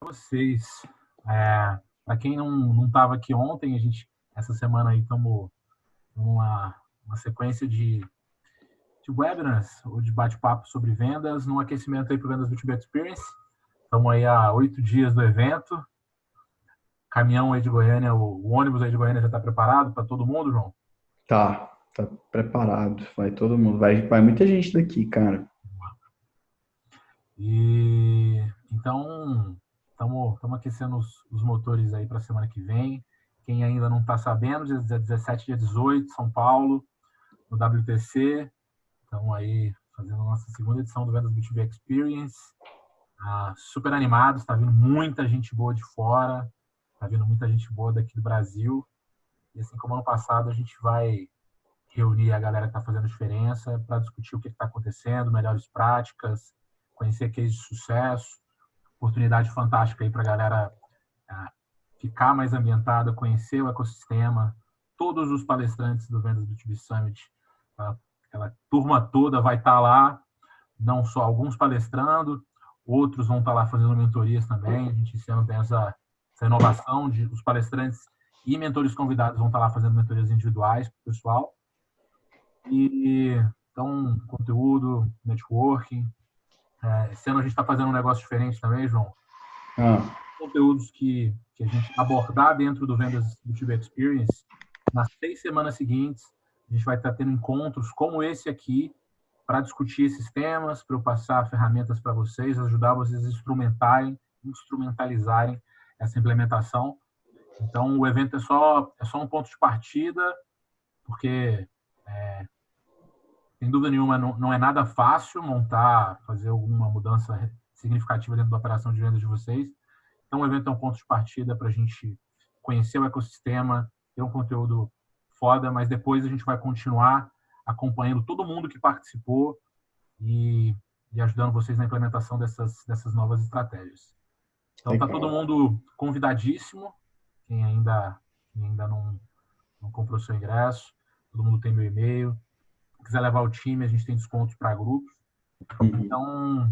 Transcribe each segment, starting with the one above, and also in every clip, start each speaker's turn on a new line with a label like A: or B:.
A: vocês. Para quem não estava aqui ontem, essa semana aí estamos uma sequência de webinars ou de bate-papo sobre vendas, num aquecimento aí para Vendas B2B Experience. Estamos aí há 8 dias do evento. Caminhão aí de Goiânia, o ônibus aí de Goiânia já está preparado para todo mundo, João?
B: Tá preparado. Vai todo mundo. Vai muita gente daqui, cara.
A: E então estamos aquecendo os motores aí para a semana que vem. Quem ainda não está sabendo, dia 17 e dia 18, São Paulo, no WTC. Estamos aí fazendo a nossa segunda edição do Vendas B2B Experience. Super animados, está vindo muita gente boa de fora, está vindo muita gente boa daqui do Brasil. E assim como ano passado, a gente vai reunir a galera que está fazendo diferença para discutir o que está acontecendo, melhores práticas, conhecer cases de sucesso, oportunidade fantástica aí para a galera ficar mais ambientada, conhecer o ecossistema. Todos os palestrantes do Vendas B2B Summit, aquela turma toda vai estar lá, não só alguns palestrando, outros vão estar lá fazendo mentorias também. A gente esse ano tem essa inovação de os palestrantes e mentores convidados vão estar lá fazendo mentorias individuais para o pessoal. E então, conteúdo, networking. Esse ano a gente está fazendo um negócio diferente também, João. Conteúdos que a gente abordar dentro do Vendas B2B Experience, nas 6 semanas seguintes, a gente vai estar tendo encontros como esse aqui para discutir esses temas, para eu passar ferramentas para vocês, ajudar vocês a instrumentalizarem essa implementação. Então, o evento é só um ponto de partida, porque sem dúvida nenhuma, não é nada fácil fazer alguma mudança significativa dentro da operação de vendas de vocês. Então, o evento é um ponto de partida para a gente conhecer o ecossistema, ter um conteúdo foda, mas depois a gente vai continuar acompanhando todo mundo que participou e ajudando vocês na implementação dessas novas estratégias. Então, está todo mundo convidadíssimo, quem ainda não comprou seu ingresso, todo mundo tem meu e-mail. Quiser levar o time, a gente tem descontos para grupos. Então,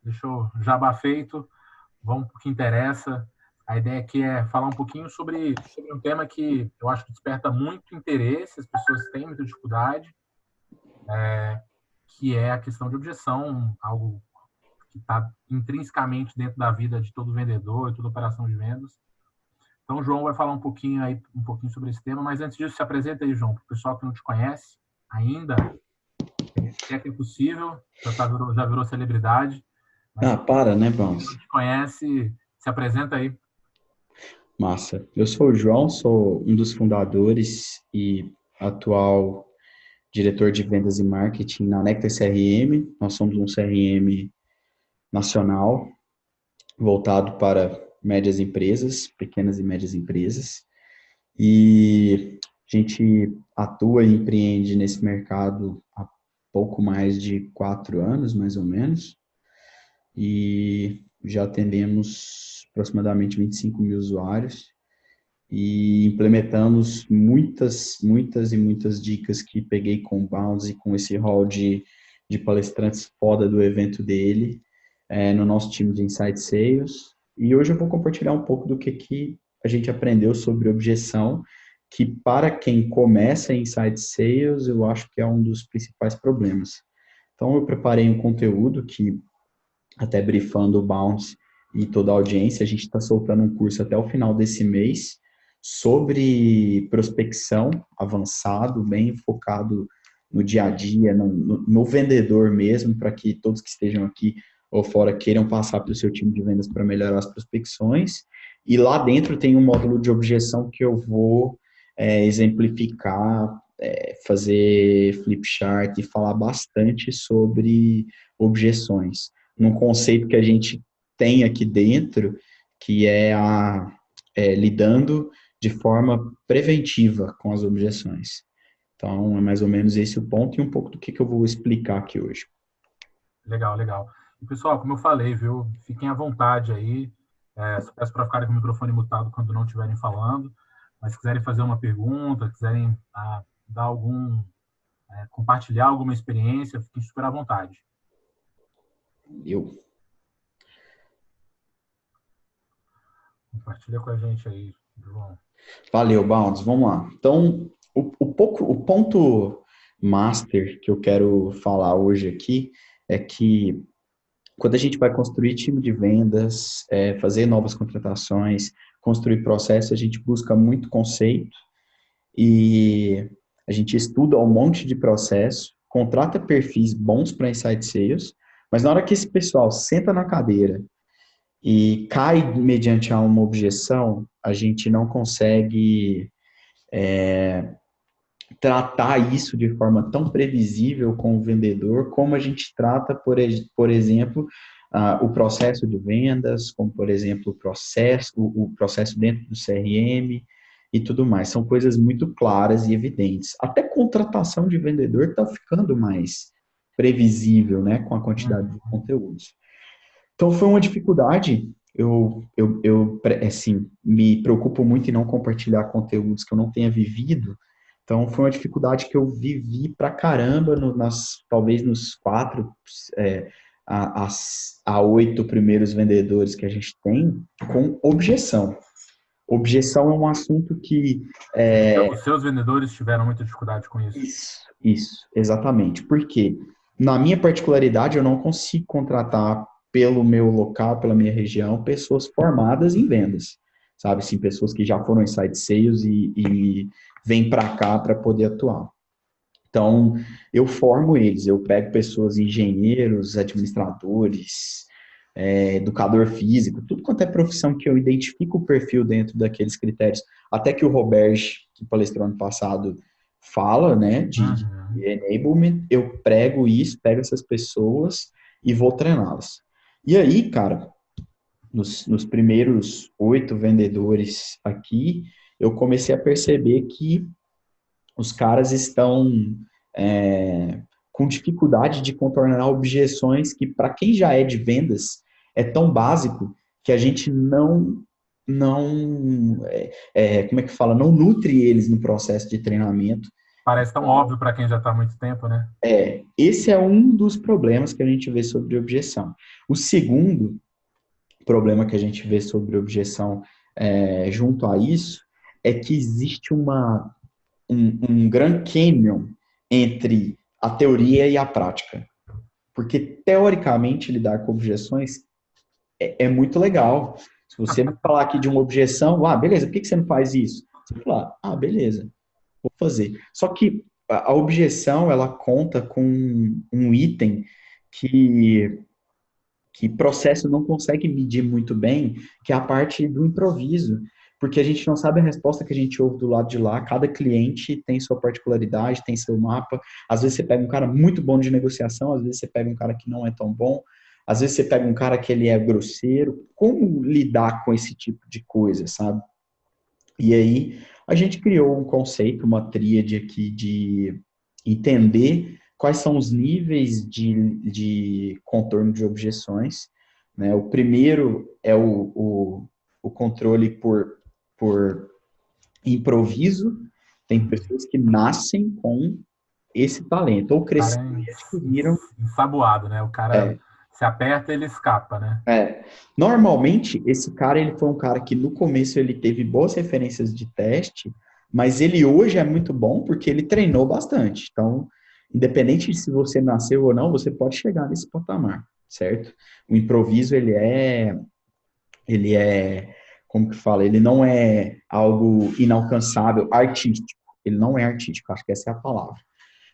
A: deixa eu jabá feito, vamos para o que interessa. A ideia aqui é falar um pouquinho sobre um tema que eu acho que desperta muito interesse, as pessoas têm muita dificuldade, que é a questão de objeção, algo que está intrinsecamente dentro da vida de todo vendedor e toda operação de vendas. Então, o João vai falar um pouquinho sobre esse tema, mas antes disso, se apresenta aí, João, para o pessoal que não te conhece ainda, se é que é possível, já virou celebridade.
B: Para, né, Browns?
A: Quem não te conhece, se apresenta aí.
B: Massa. Eu sou o João, sou um dos fundadores e atual diretor de vendas e marketing na Nectar CRM. Nós somos um CRM nacional voltado para médias empresas, pequenas e médias empresas. E a gente atua e empreende nesse mercado há pouco mais de 4 anos, mais ou menos. E já atendemos aproximadamente 25 mil usuários e implementamos muitas dicas que peguei com o Bounce e com esse hall de palestrantes foda do evento dele no nosso time de Inside Sales. E hoje eu vou compartilhar um pouco do que a gente aprendeu sobre objeção, que para quem começa em Inside Sales, eu acho que é um dos principais problemas. Então eu preparei um conteúdo que, até brifando o Bounce e toda a audiência, a gente está soltando um curso até o final desse mês sobre prospecção avançado, bem focado no dia a dia, no vendedor mesmo, para que todos que estejam aqui ou fora queiram passar para o seu time de vendas para melhorar as prospecções. E lá dentro tem um módulo de objeção que eu vou exemplificar, fazer flip chart e falar bastante sobre objeções. Num conceito que a gente tem aqui dentro, que é lidando de forma preventiva com as objeções. Então, é mais ou menos esse o ponto e um pouco do que eu vou explicar aqui hoje.
A: Legal, legal. E, pessoal, como eu falei, viu, fiquem à vontade aí. Só peço para ficarem com o microfone mutado quando não estiverem falando. Mas se quiserem fazer uma pergunta, quiserem dar compartilhar alguma experiência, fiquem super à vontade. Compartilha com a gente aí, João.
B: Valeu, Bounds. Vamos lá. Então, o ponto master que eu quero falar hoje aqui é que quando a gente vai construir time de vendas, fazer novas contratações, construir processo, a gente busca muito conceito e a gente estuda um monte de processo, contrata perfis bons para inside sales, mas na hora que esse pessoal senta na cadeira e cai mediante a uma objeção, a gente não consegue tratar isso de forma tão previsível com o vendedor, como a gente trata, por exemplo, o processo de vendas, como, por exemplo, o processo dentro do CRM e tudo mais. São coisas muito claras e evidentes. Até contratação de vendedor está ficando mais previsível, né, com a quantidade de conteúdos. Então, foi uma dificuldade. Assim, me preocupo muito em não compartilhar conteúdos que eu não tenha vivido. Então, foi uma dificuldade que eu vivi pra caramba, talvez nos 4 a 8 primeiros vendedores que a gente tem, com objeção. Objeção é um assunto que...
A: Os seus vendedores tiveram muita dificuldade com isso?
B: Isso, exatamente. Porque, na minha particularidade, eu não consigo contratar pelo meu local, pela minha região, pessoas formadas em vendas, sabe? Sim, pessoas que já foram inside sales e vêm para cá para poder atuar. Então, eu formo eles, eu pego pessoas, engenheiros, administradores, educador físico, tudo quanto é profissão que eu identifico o perfil dentro daqueles critérios, até que o Roberge, que palestrou ano passado, fala, né, de enablement, eu prego isso, pego essas pessoas e vou treiná-las. E aí, cara, nos primeiros 8 vendedores aqui, eu comecei a perceber que os caras estão com dificuldade de contornar objeções que, para quem já é de vendas, é tão básico que a gente como é que fala, não nutre eles no processo de treinamento.
A: Parece tão óbvio para quem já está há muito tempo, né?
B: Esse é um dos problemas que a gente vê sobre objeção. O segundo problema que a gente vê sobre objeção junto a isso é que existe um Grand Canyon entre a teoria e a prática. Porque, teoricamente, lidar com objeções é muito legal. Se você me falar aqui de uma objeção, beleza, por que você não faz isso? Você falar, beleza, vou fazer. Só que a objeção, ela conta com um item que processo não consegue medir muito bem, que é a parte do improviso, porque a gente não sabe a resposta que a gente ouve do lado de lá, cada cliente tem sua particularidade, tem seu mapa, às vezes você pega um cara muito bom de negociação, às vezes você pega um cara que não é tão bom, às vezes você pega um cara que ele é grosseiro, como lidar com esse tipo de coisa, sabe? E aí a gente criou um conceito, uma tríade aqui de entender quais são os níveis de contorno de objeções, né? O primeiro é o controle por improviso. Tem pessoas que nascem com esse talento, ou cresceram e adquiriram.
A: Ensaboado, né? O cara se aperta, ele escapa, né?
B: Normalmente, esse cara, ele foi um cara que no começo ele teve boas referências de teste, mas ele hoje é muito bom porque ele treinou bastante. Então, independente de se você nasceu ou não, você pode chegar nesse patamar, certo? O improviso, ele é, como que fala? Ele não é algo inalcançável, artístico. Ele não é artístico, acho que essa é a palavra.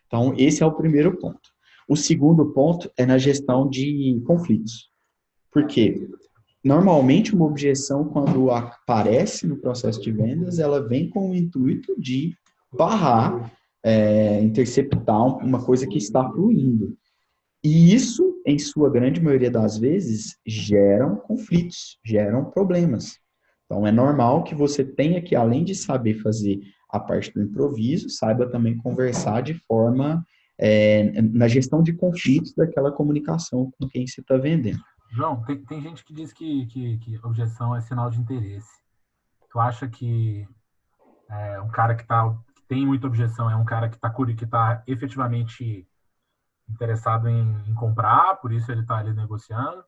B: Então, esse é o primeiro ponto. O segundo ponto é na gestão de conflitos. Por quê? Normalmente, uma objeção, quando aparece no processo de vendas, ela vem com o intuito de barrar, interceptar uma coisa que está fluindo. E isso, em sua grande maioria das vezes, geram conflitos, geram problemas. Então, é normal que você tenha que, além de saber fazer a parte do improviso, saiba também conversar de forma, na gestão de conflitos daquela comunicação com quem se está vendendo.
A: João, tem gente que diz que objeção é sinal de interesse. Tu acha que um cara que tem muita objeção é um cara que está efetivamente interessado em comprar, por isso ele está ali negociando?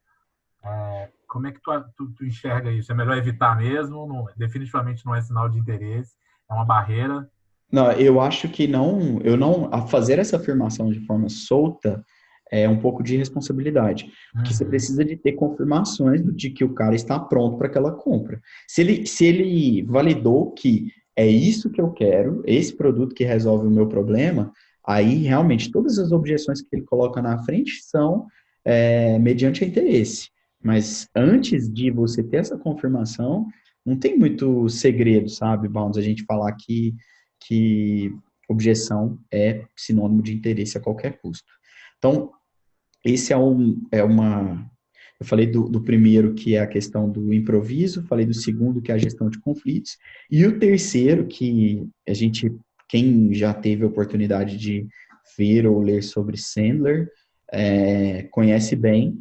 A: Como é que tu enxerga isso? É melhor evitar mesmo? Não, definitivamente não é sinal de interesse, é uma barreira.
B: Não, eu acho que não, a fazer essa afirmação de forma solta é um pouco de irresponsabilidade, porque você
A: Uhum.
B: precisa de ter confirmações de que o cara está pronto para aquela compra. Se ele validou que é isso que eu quero, esse produto que resolve o meu problema, aí realmente todas as objeções que ele coloca na frente são mediante interesse. Mas antes de você ter essa confirmação, não tem muito segredo, sabe, Bounds, a gente falar que objeção é sinônimo de interesse a qualquer custo. Então, esse é uma. Eu falei do primeiro, que é a questão do improviso, falei do segundo, que é a gestão de conflitos, e o terceiro, que quem já teve a oportunidade de ver ou ler sobre Sandler, conhece bem,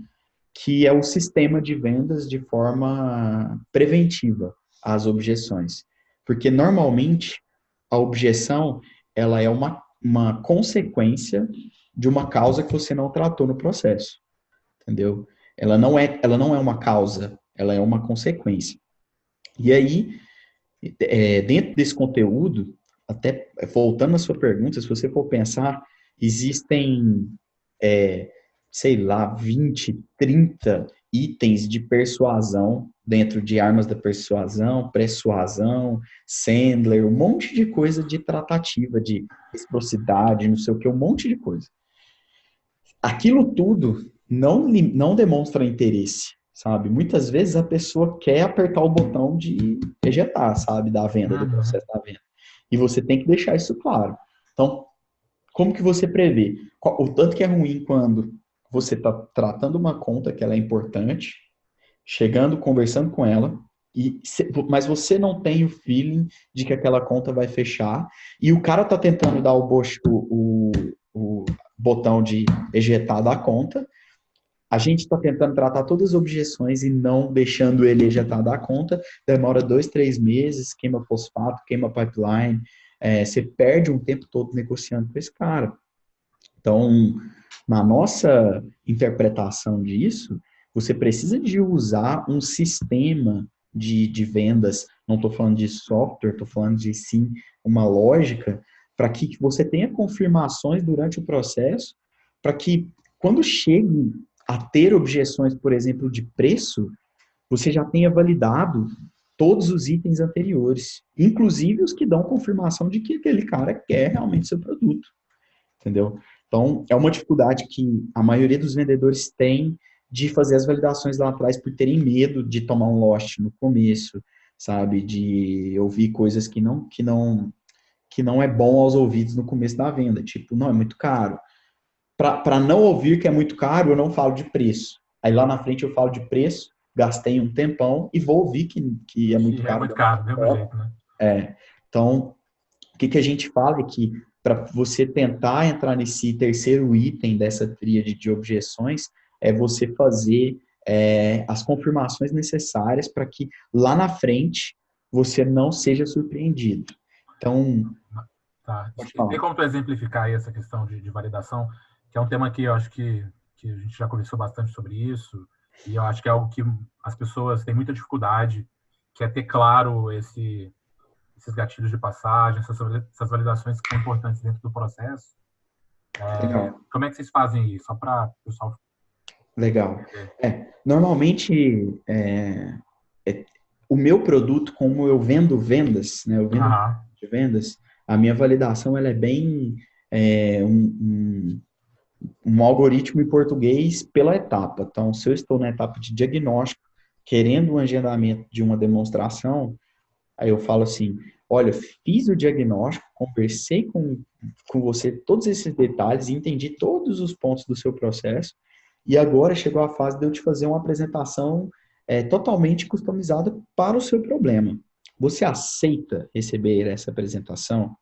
B: que é o sistema de vendas de forma preventiva às objeções. Porque normalmente a objeção ela é uma consequência de uma causa que você não tratou no processo, entendeu? Ela não é uma causa, ela é uma consequência. E aí, dentro desse conteúdo, até voltando à sua pergunta, se você for pensar, existem, é, sei lá, 20, 30 itens de persuasão dentro de armas da persuasão, persuasão, Sandler, um monte de coisa de tratativa, de reciprocidade, não sei o que, um monte de coisa. Aquilo tudo não demonstra interesse, sabe? Muitas vezes a pessoa quer apertar o botão de ejetar, sabe? Da venda, do
A: Uhum.
B: processo da venda. E você tem que deixar isso claro. Então, como que você prevê? O tanto que é ruim quando você está tratando uma conta que ela é importante, chegando, conversando com ela, mas você não tem o feeling de que aquela conta vai fechar, e o cara está tentando dar o botão de ejetar da conta, a gente está tentando tratar todas as objeções e não deixando ele ejetar da conta, demora 2, 3 meses, queima fosfato, queima pipeline, você perde um tempo todo negociando com esse cara. Então, na nossa interpretação disso, você precisa de usar um sistema de vendas, não estou falando de software, estou falando de sim uma lógica, para que você tenha confirmações durante o processo, para que quando chegue a ter objeções, por exemplo, de preço, você já tenha validado todos os itens anteriores, inclusive os que dão confirmação de que aquele cara quer realmente seu produto, entendeu? Então, é uma dificuldade que a maioria dos vendedores tem de fazer as validações lá atrás por terem medo de tomar um lost no começo, sabe? De ouvir coisas que não é bom aos ouvidos no começo da venda. Tipo, não, é muito caro. Para não ouvir que é muito caro, eu não falo de preço. Aí lá na frente eu falo de preço, gastei um tempão e vou ouvir que é muito
A: Que é
B: caro.
A: muito caro, do mesmo jeito, né?
B: Então, o que a gente fala é que para você tentar entrar nesse terceiro item dessa tríade de objeções, é você fazer as confirmações necessárias para que lá na frente você não seja surpreendido. Então,
A: Tá.
B: pode
A: Tem
B: falar.
A: como tu exemplificar aí essa questão de validação, que é um tema que eu acho que a gente já conversou bastante sobre isso, e eu acho que é algo que as pessoas têm muita dificuldade, que é ter claro esses gatilhos de passagem, essas validações que são importantes dentro do processo.
B: Legal.
A: Como é que vocês fazem isso? Só para o pessoal
B: Legal.
A: entender.
B: Normalmente, o meu produto, como eu vendo vendas, né, eu vendo
A: Aham.
B: de vendas, a minha validação ela é bem um algoritmo em português pela etapa. Então, se eu estou na etapa de diagnóstico, querendo um agendamento de uma demonstração, aí eu falo assim, olha, fiz o diagnóstico, conversei com você todos esses detalhes, entendi todos os pontos do seu processo, e agora chegou a fase de eu te fazer uma apresentação totalmente customizada para o seu problema. Você aceita receber essa apresentação?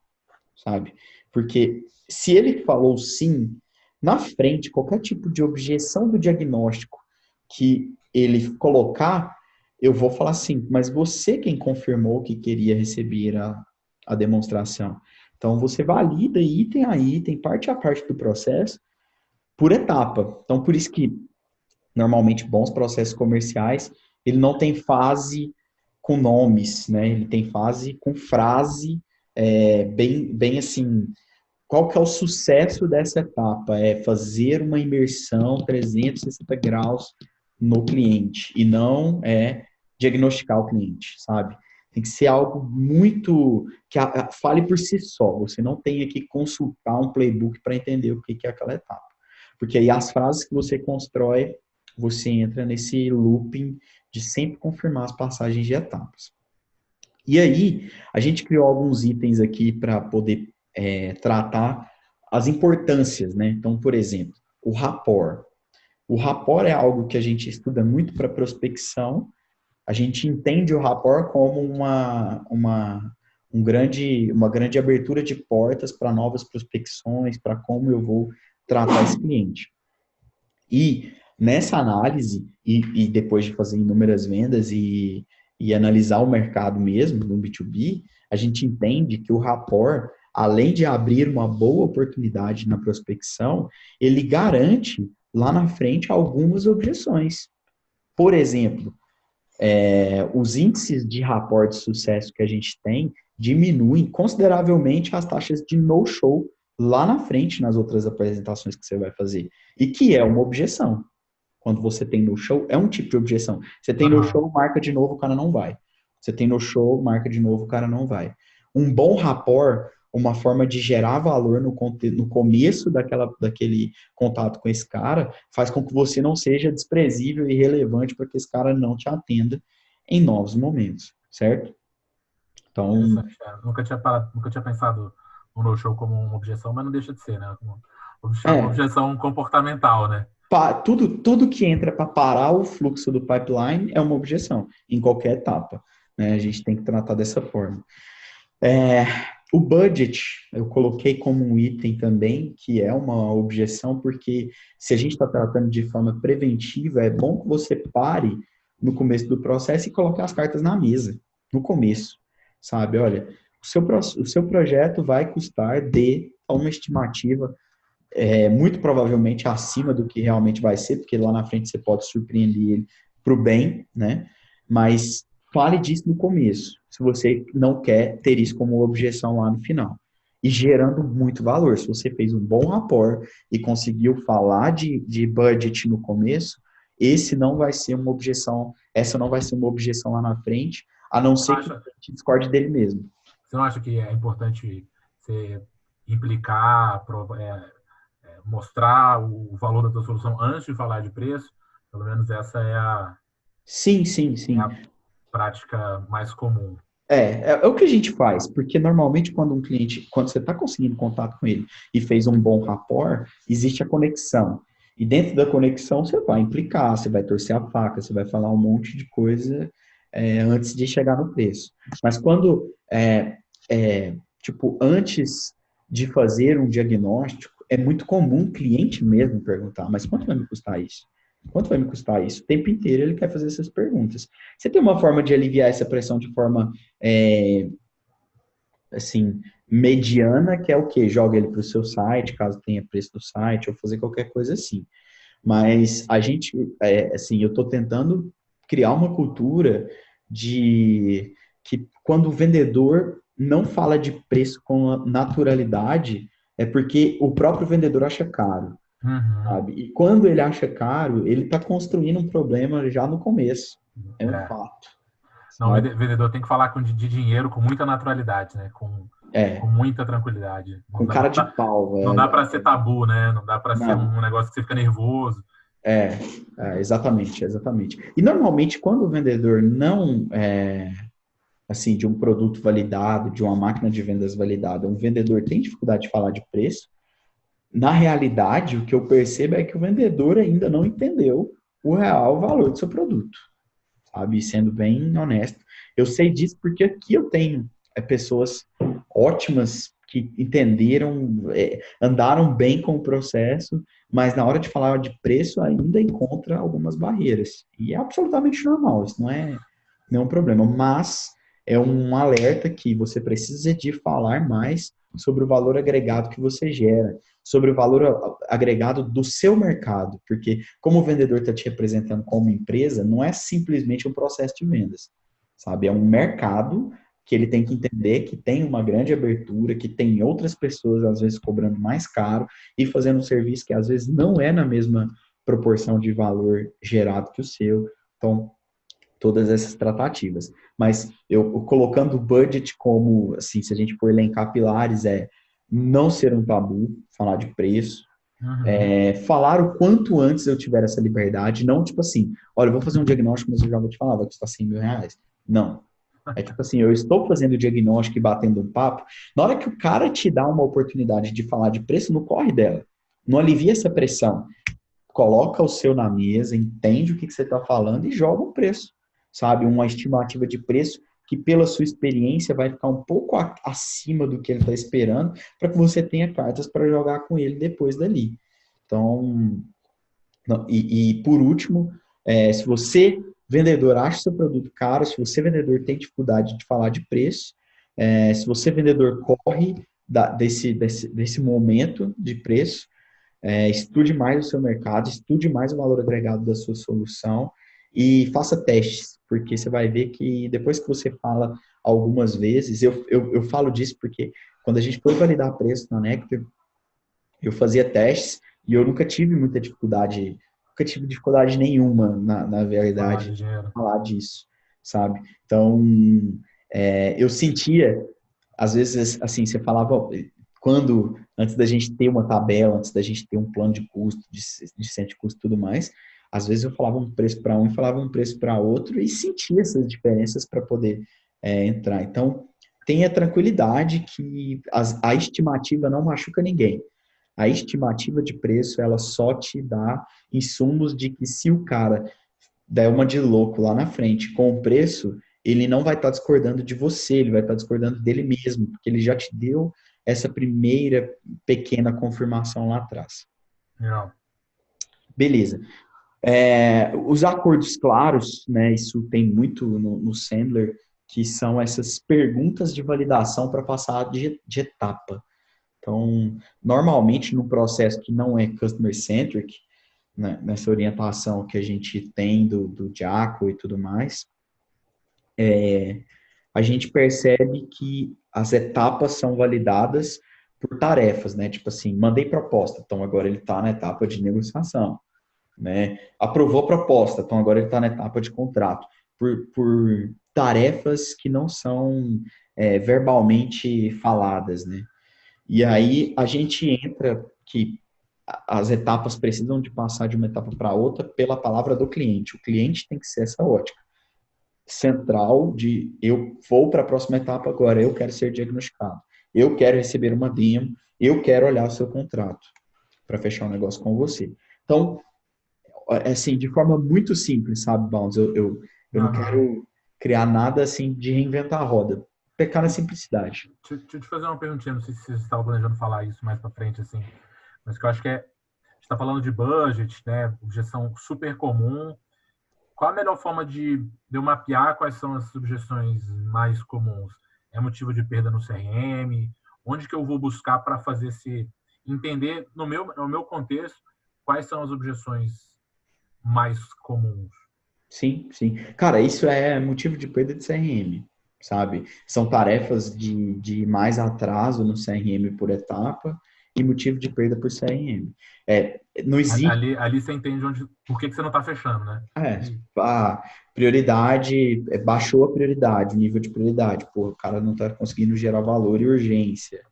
B: Sabe? Porque se ele falou sim, na frente, qualquer tipo de objeção do diagnóstico que ele colocar, eu vou falar sim, mas você quem confirmou que queria receber a demonstração. Então, você valida item a item, parte a parte do processo, por etapa. Então, por isso que normalmente bons processos comerciais, ele não tem fase com nomes, né? Ele tem fase com frase, bem assim, qual que é o sucesso dessa etapa? É fazer uma imersão 360 graus no cliente e não é diagnosticar o cliente, sabe? Tem que ser algo muito que fale por si só. Você não tem que consultar um playbook para entender o que é aquela etapa. Porque aí as frases que você constrói, você entra nesse looping de sempre confirmar as passagens de etapas. E aí, a gente criou alguns itens aqui para poder tratar as importâncias, né? Então, por exemplo, o rapport. O rapport é algo que a gente estuda muito para prospecção. A gente entende o rapport como uma grande abertura de portas para novas prospecções, para como eu vou tratar esse cliente. E nessa análise, e depois de fazer inúmeras vendas e analisar o mercado mesmo, no B2B, a gente entende que o rapport, além de abrir uma boa oportunidade na prospecção, ele garante lá na frente algumas objeções. Por exemplo, os índices de rapport de sucesso que a gente tem diminuem consideravelmente as taxas de no-show lá na frente nas outras apresentações que você vai fazer. E que é uma objeção. Quando você tem no-show, é um tipo de objeção. Você tem no-show, marca de novo, o cara não vai. Você tem no-show, marca de novo, o cara não vai. Um bom rapport, uma forma de gerar valor no começo daquele contato com esse cara, faz com que você não seja desprezível e irrelevante para que esse cara não te atenda em novos momentos, certo? Então,
A: interessante, cara. Nunca tinha pensado no no-show como uma objeção, mas não deixa de ser, né? Uma
B: é,
A: objeção comportamental, né?
B: tudo que entra para parar o fluxo do pipeline é uma objeção, em qualquer etapa, né? A gente tem que tratar dessa forma. O budget, eu coloquei como um item também, que é uma objeção, porque se a gente está tratando de forma preventiva, é bom que você pare no começo do processo e coloque as cartas na mesa, no começo, sabe? Olha, o seu projeto vai custar de uma estimativa muito provavelmente acima do que realmente vai ser, porque lá na frente você pode surpreender ele para o bem, né? Mas fale disso no começo, se você não quer ter isso como objeção lá no final. E gerando muito valor. Se você fez um bom rapport e conseguiu falar de budget no começo, esse não vai ser uma objeção, essa não vai ser uma objeção lá na frente, a não ser que você discorde dele mesmo.
A: Você não acha que é importante você implicar, mostrar o valor da tua solução antes de falar de preço? Pelo menos essa
B: Sim.
A: é a prática mais comum.
B: É o que a gente faz, porque normalmente quando quando você está conseguindo contato com ele e fez um bom rapport, existe a conexão. E dentro da conexão você vai implicar, você vai torcer a faca, você vai falar um monte de coisa antes de chegar no preço. Mas quando, antes de fazer um diagnóstico, é muito comum o cliente mesmo perguntar, mas quanto vai me custar isso? Quanto vai me custar isso? O tempo inteiro ele quer fazer essas perguntas. Você tem uma forma de aliviar essa pressão de forma, assim, mediana, que é o quê? Joga ele para o seu site, caso tenha preço do site, ou fazer qualquer coisa assim. Mas a gente, assim, eu estou tentando criar uma cultura de que quando o vendedor não fala de preço com naturalidade, é porque o próprio vendedor acha caro.
A: Uhum.
B: Sabe? E quando ele acha caro, ele está construindo um problema já no começo. É um fato.
A: Não, o
B: Sabe?
A: vendedor tem que falar de dinheiro com muita naturalidade, né? Com muita tranquilidade.
B: Com cara de pau.
A: Não dá para ser tabu, né? Não dá para ser
B: Não,
A: um negócio que você fica nervoso.
B: exatamente. E normalmente quando o vendedor não assim, de um produto validado, de uma máquina de vendas validada, um vendedor tem dificuldade de falar de preço, na realidade, o que eu percebo é que o vendedor ainda não entendeu o real valor do seu produto, sabe? Sendo bem honesto. Eu sei disso porque aqui eu tenho pessoas ótimas que entenderam, andaram bem com o processo, mas na hora de falar de preço ainda encontra algumas barreiras. E é absolutamente normal, isso não é nenhum problema. Mas é um alerta que você precisa de falar mais sobre o valor agregado que você gera, sobre o valor agregado do seu mercado, porque como o vendedor está te representando como empresa, não é simplesmente um processo de vendas, sabe? É um mercado que ele tem que entender que tem uma grande abertura, que tem outras pessoas, às vezes, cobrando mais caro e fazendo um serviço que, às vezes, não é na mesma proporção de valor gerado que o seu. Então, todas essas tratativas. Mas eu colocando o budget como, assim, se a gente for elencar pilares, é não ser um tabu, falar de preço,
A: Uhum.
B: falar o quanto antes eu tiver essa liberdade, não tipo assim, olha, eu vou fazer um diagnóstico, mas eu já vou te falar, vai custar 100 mil reais. Não. É tipo assim, eu estou fazendo o diagnóstico e batendo um papo, na hora que o cara te dá uma oportunidade de falar de preço, não corre dela. Não alivia essa pressão. Coloca o seu na mesa, entende o que você está falando e joga um preço, sabe? Uma estimativa de preço que, pela sua experiência, vai ficar um pouco acima do que ele está esperando, para que você tenha cartas para jogar com ele depois dali. Então, por último, se você, vendedor, acha seu produto caro, se você, vendedor, tem dificuldade de falar de preço, se você, vendedor, corre desse momento de preço, estude mais o seu mercado, estude mais o valor agregado da sua solução e faça testes, porque você vai ver que depois que você fala algumas vezes, eu falo disso porque quando a gente foi validar preço na Nectar, eu fazia testes e eu nunca tive dificuldade nenhuma, na
A: Falar
B: verdade,
A: de
B: de
A: dinheiro.
B: falar disso, sabe? Então, eu sentia, às vezes, assim, você falava, quando, antes da gente ter uma tabela, antes da gente ter um plano de custo, de centro de custo e tudo mais, às vezes eu falava um preço para um e falava um preço para outro e sentia essas diferenças para poder entrar. Então, tenha tranquilidade que a estimativa não machuca ninguém. A estimativa de preço, ela só te dá insumos de que se o cara der uma de louco lá na frente com o preço, ele não vai estar discordando de você, ele vai estar discordando dele mesmo, porque ele já te deu essa primeira pequena confirmação lá atrás.
A: Legal.
B: Beleza. Os acordos claros, né, isso tem muito no Sandler, que são essas perguntas de validação para passar de etapa. Então, normalmente, num processo que não é customer-centric, né, nessa orientação que a gente tem do Jaco e tudo mais, a gente percebe que as etapas são validadas por tarefas, né? Tipo assim, mandei proposta, então agora ele está na etapa de negociação, né? Aprovou a proposta, então agora ele está na etapa de contrato. Por tarefas que não são verbalmente faladas, né? E aí a gente entra que as etapas precisam de passar de uma etapa para outra pela palavra do cliente. O cliente tem que ser essa ótica central de eu vou para a próxima etapa agora, eu quero ser diagnosticado, eu quero receber uma demo, eu quero olhar o seu contrato para fechar um negócio com você. Então, assim, de forma muito simples, sabe, Bounds, eu não
A: Aham.
B: quero criar nada assim de reinventar a roda. Pecar na simplicidade.
A: Deixa eu te fazer uma perguntinha, não sei se você estava planejando falar isso mais para frente, assim, mas que eu acho que a gente está falando de budget, né? Objeção super comum. Qual a melhor forma de eu mapear quais são as objeções mais comuns? É motivo de perda no CRM? Onde que eu vou buscar para fazer esse entender no meu contexto quais são as objeções mais comuns?
B: Sim, sim. Cara, isso é motivo de perda de CRM, sabe? São tarefas de mais atraso no CRM por etapa e motivo de perda por CRM. Não existe,
A: Ali você entende por que você não está fechando, né? Ali.
B: a prioridade, baixou a prioridade, o nível de prioridade. Pô, o cara não está conseguindo gerar valor e urgência.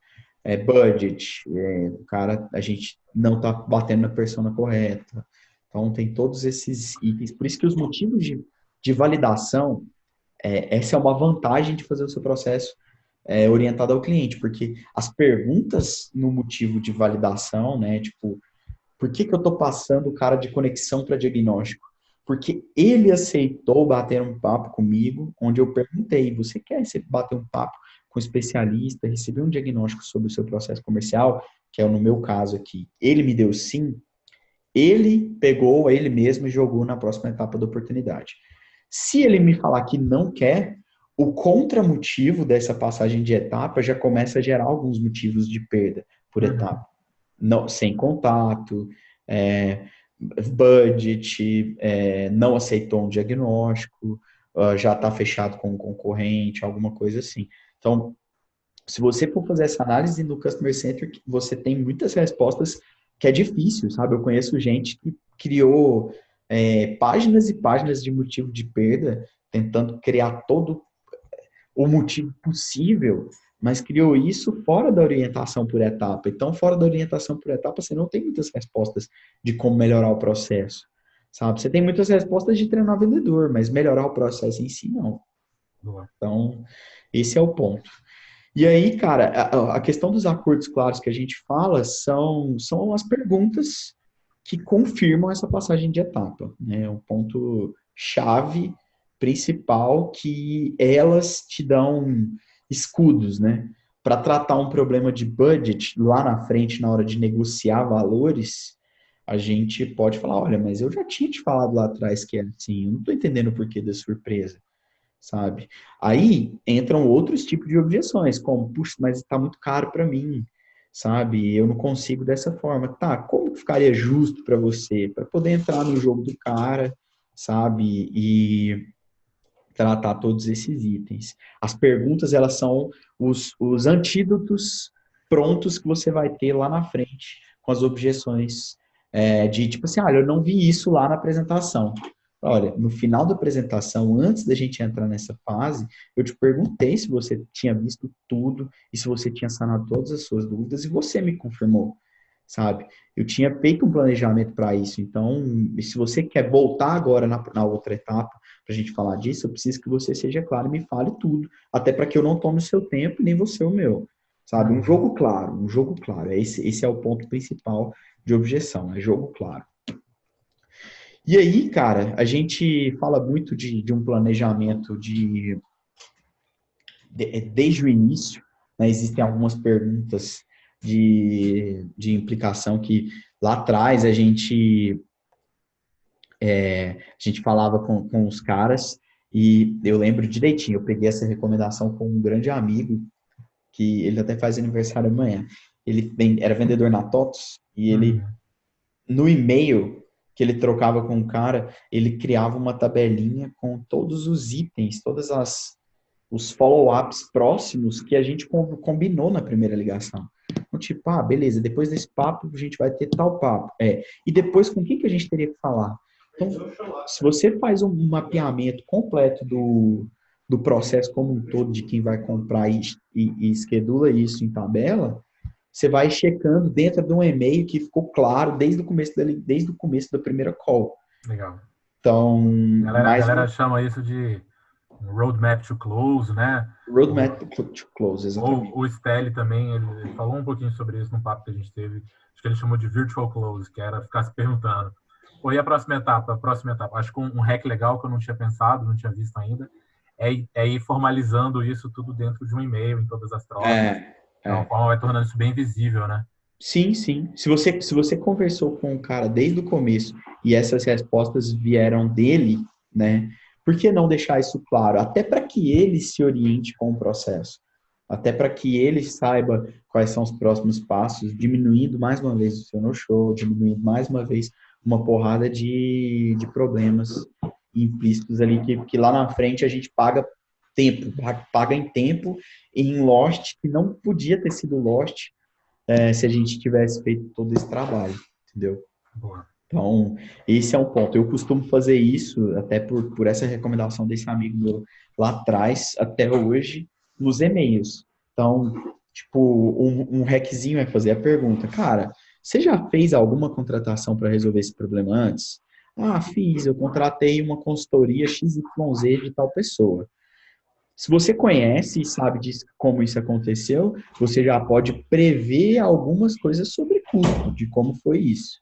B: Budget, o cara, a gente não está batendo na persona correta. Então, tem todos esses itens. Por isso que os motivos de validação, essa é uma vantagem de fazer o seu processo orientado ao cliente, porque as perguntas no motivo de validação, né, tipo, por que eu estou passando o cara de conexão para diagnóstico? Porque ele aceitou bater um papo comigo, onde eu perguntei, você quer bater um papo com um especialista, receber um diagnóstico sobre o seu processo comercial, que é no meu caso aqui, ele me deu sim, ele pegou ele mesmo e jogou na próxima etapa da oportunidade. Se ele me falar que não quer, o contramotivo dessa passagem de etapa já começa a gerar alguns motivos de perda por etapa. Não, sem contato, budget, não aceitou um diagnóstico, já está fechado com um concorrente, alguma coisa assim. Então, se você for fazer essa análise no Customer Centric, você tem muitas respostas que é difícil, sabe? Eu conheço gente que criou páginas e páginas de motivo de perda, tentando criar todo o motivo possível, mas criou isso fora da orientação por etapa. Então, fora da orientação por etapa, você não tem muitas respostas de como melhorar o processo, sabe? Você tem muitas respostas de treinar vendedor, mas melhorar o processo em si, não. Então, esse é o ponto. E aí, cara, a questão dos acordos claros que a gente fala são as perguntas que confirmam essa passagem de etapa, né? Um ponto chave principal que elas te dão escudos, né? Para tratar um problema de budget lá na frente, na hora de negociar valores, a gente pode falar, olha, mas eu já tinha te falado lá atrás que é assim, eu não estou entendendo o porquê da surpresa, sabe? Aí entram outros tipos de objeções, como, puxa, mas está muito caro para mim, sabe? Eu não consigo dessa forma. Tá, como que ficaria justo para você, para poder entrar no jogo do cara, sabe? E tratar todos esses itens. As perguntas, elas são os antídotos prontos que você vai ter lá na frente com as objeções de tipo assim, eu não vi isso lá na apresentação. Olha, no final da apresentação, antes da gente entrar nessa fase, eu te perguntei se você tinha visto tudo e se você tinha sanado todas as suas dúvidas e você me confirmou, sabe? Eu tinha feito um planejamento para isso. Então, se você quer voltar agora na outra etapa para a gente falar disso, eu preciso que você seja claro e me fale tudo, até para que eu não tome o seu tempo e nem você o meu, sabe? Um jogo claro, um jogo claro. Esse é o ponto principal de objeção, é jogo claro. E aí, cara, a gente fala muito de um planejamento desde o início, né? Existem algumas perguntas de implicação que lá atrás a gente falava com os caras e eu lembro direitinho, eu peguei essa recomendação com um grande amigo, que ele até faz aniversário amanhã. Ele era vendedor na TOTS e ele, no e-mail que ele trocava com o cara, ele criava uma tabelinha com todos os itens, os follow-ups próximos que a gente combinou na primeira ligação. Então, tipo, beleza, depois desse papo a gente vai ter tal papo. E depois com quem que a gente teria que falar? Então, se você faz um mapeamento completo do processo como um todo, de quem vai comprar e schedula isso em tabela, você vai checando dentro de um e-mail que ficou claro desde o começo da primeira call.
A: Legal.
B: Então,
A: a galera chama isso de roadmap to close, né?
B: Roadmap to close, exatamente.
A: O Stelly também, ele falou um pouquinho sobre isso no papo que a gente teve. Acho que ele chamou de virtual close, que era ficar se perguntando. E a próxima etapa? Acho que um hack legal que eu não tinha pensado, não tinha visto ainda, é ir formalizando isso tudo dentro de um e-mail, em todas as trocas. De uma forma vai tornando isso bem visível, né?
B: Sim, sim. Se você conversou com o cara desde o começo e essas respostas vieram dele, né? Por que não deixar isso claro? Até para que ele se oriente com o processo. Até para que ele saiba quais são os próximos passos, diminuindo mais uma vez o seu no-show, diminuindo mais uma vez uma porrada de problemas implícitos ali, que lá na frente a gente paga tempo, paga em tempo e em lost, que não podia ter sido lost se a gente tivesse feito todo esse trabalho, entendeu?
A: Boa.
B: Então, esse é um ponto. Eu costumo fazer isso, até por essa recomendação desse amigo meu lá atrás, até hoje, nos e-mails. Então, tipo, um hackzinho é fazer a pergunta, cara, você já fez alguma contratação para resolver esse problema antes? Fiz, eu contratei uma consultoria XYZ de tal pessoa. Se você conhece e sabe disso, como isso aconteceu, você já pode prever algumas coisas sobre custo, de como foi isso.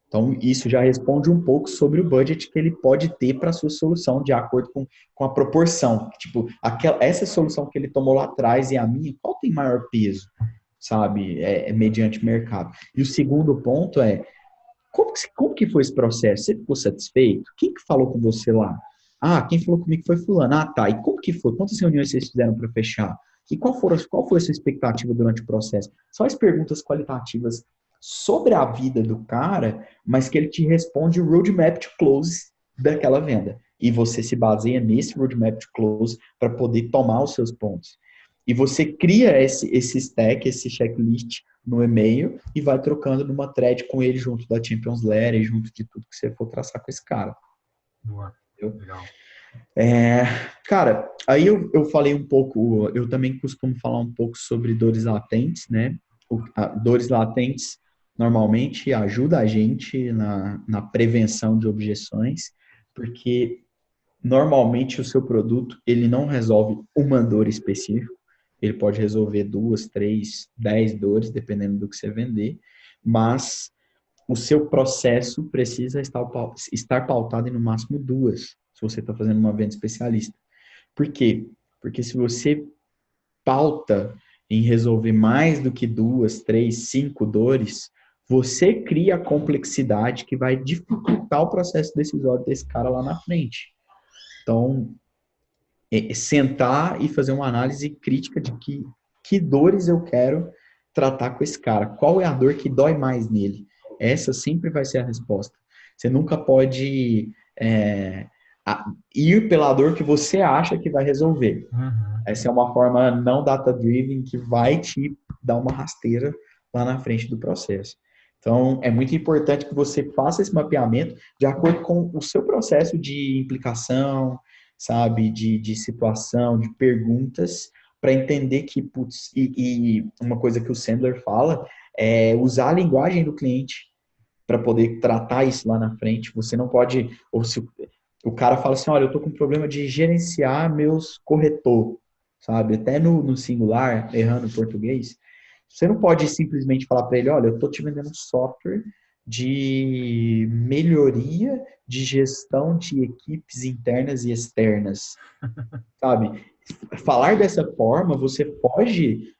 B: Então, isso já responde um pouco sobre o budget que ele pode ter para a sua solução, de acordo com a proporção. Tipo, essa solução que ele tomou lá atrás e a minha, qual tem maior peso? Sabe? Mediante mercado. E o segundo ponto como que foi esse processo? Você ficou satisfeito? Quem que falou com você lá? Ah, quem falou comigo foi fulano. Ah, tá. E como que foi? Quantas reuniões vocês fizeram para fechar? E qual foi a sua expectativa durante o processo? São as perguntas qualitativas sobre a vida do cara, mas que ele te responde o roadmap to close daquela venda. E você se baseia nesse roadmap to close para poder tomar os seus pontos. E você cria esse stack, esse checklist no e-mail e vai trocando numa thread com ele junto da Champions Letter, junto de tudo que você for traçar com esse cara.
A: Boa.
B: Entendeu?
A: Legal.
B: Cara, aí eu falei um pouco, eu também costumo falar um pouco sobre dores latentes, né? Dores latentes normalmente ajuda a gente na prevenção de objeções, porque normalmente o seu produto, ele não resolve uma dor específica, ele pode resolver 2, 3, 10 dores, dependendo do que você vender, mas o seu processo precisa estar pautado em no máximo 2, se você está fazendo uma venda especialista. Por quê? Porque se você pauta em resolver mais do que 2, 3, 5 dores, você cria a complexidade que vai dificultar o processo decisório desse cara lá na frente. Então, sentar e fazer uma análise crítica de que dores eu quero tratar com esse cara. Qual é a dor que dói mais nele? Essa sempre vai ser a resposta. Você nunca pode ir pela dor que você acha que vai resolver.
A: Uhum.
B: Essa é uma forma não data-driven que vai te dar uma rasteira lá na frente do processo. Então, é muito importante que você faça esse mapeamento de acordo com o seu processo de implicação, sabe, de situação, de perguntas, para entender que, putz, e uma coisa que o Sandler fala é usar a linguagem do cliente para poder tratar isso lá na frente. Você não pode, ou se o cara fala assim, olha, eu tô com problema de gerenciar meus corretor, sabe, até no singular, errando o português, você não pode simplesmente falar para ele, olha, eu tô te vendendo um software de melhoria de gestão de equipes internas e externas, sabe? Falar dessa forma, você foge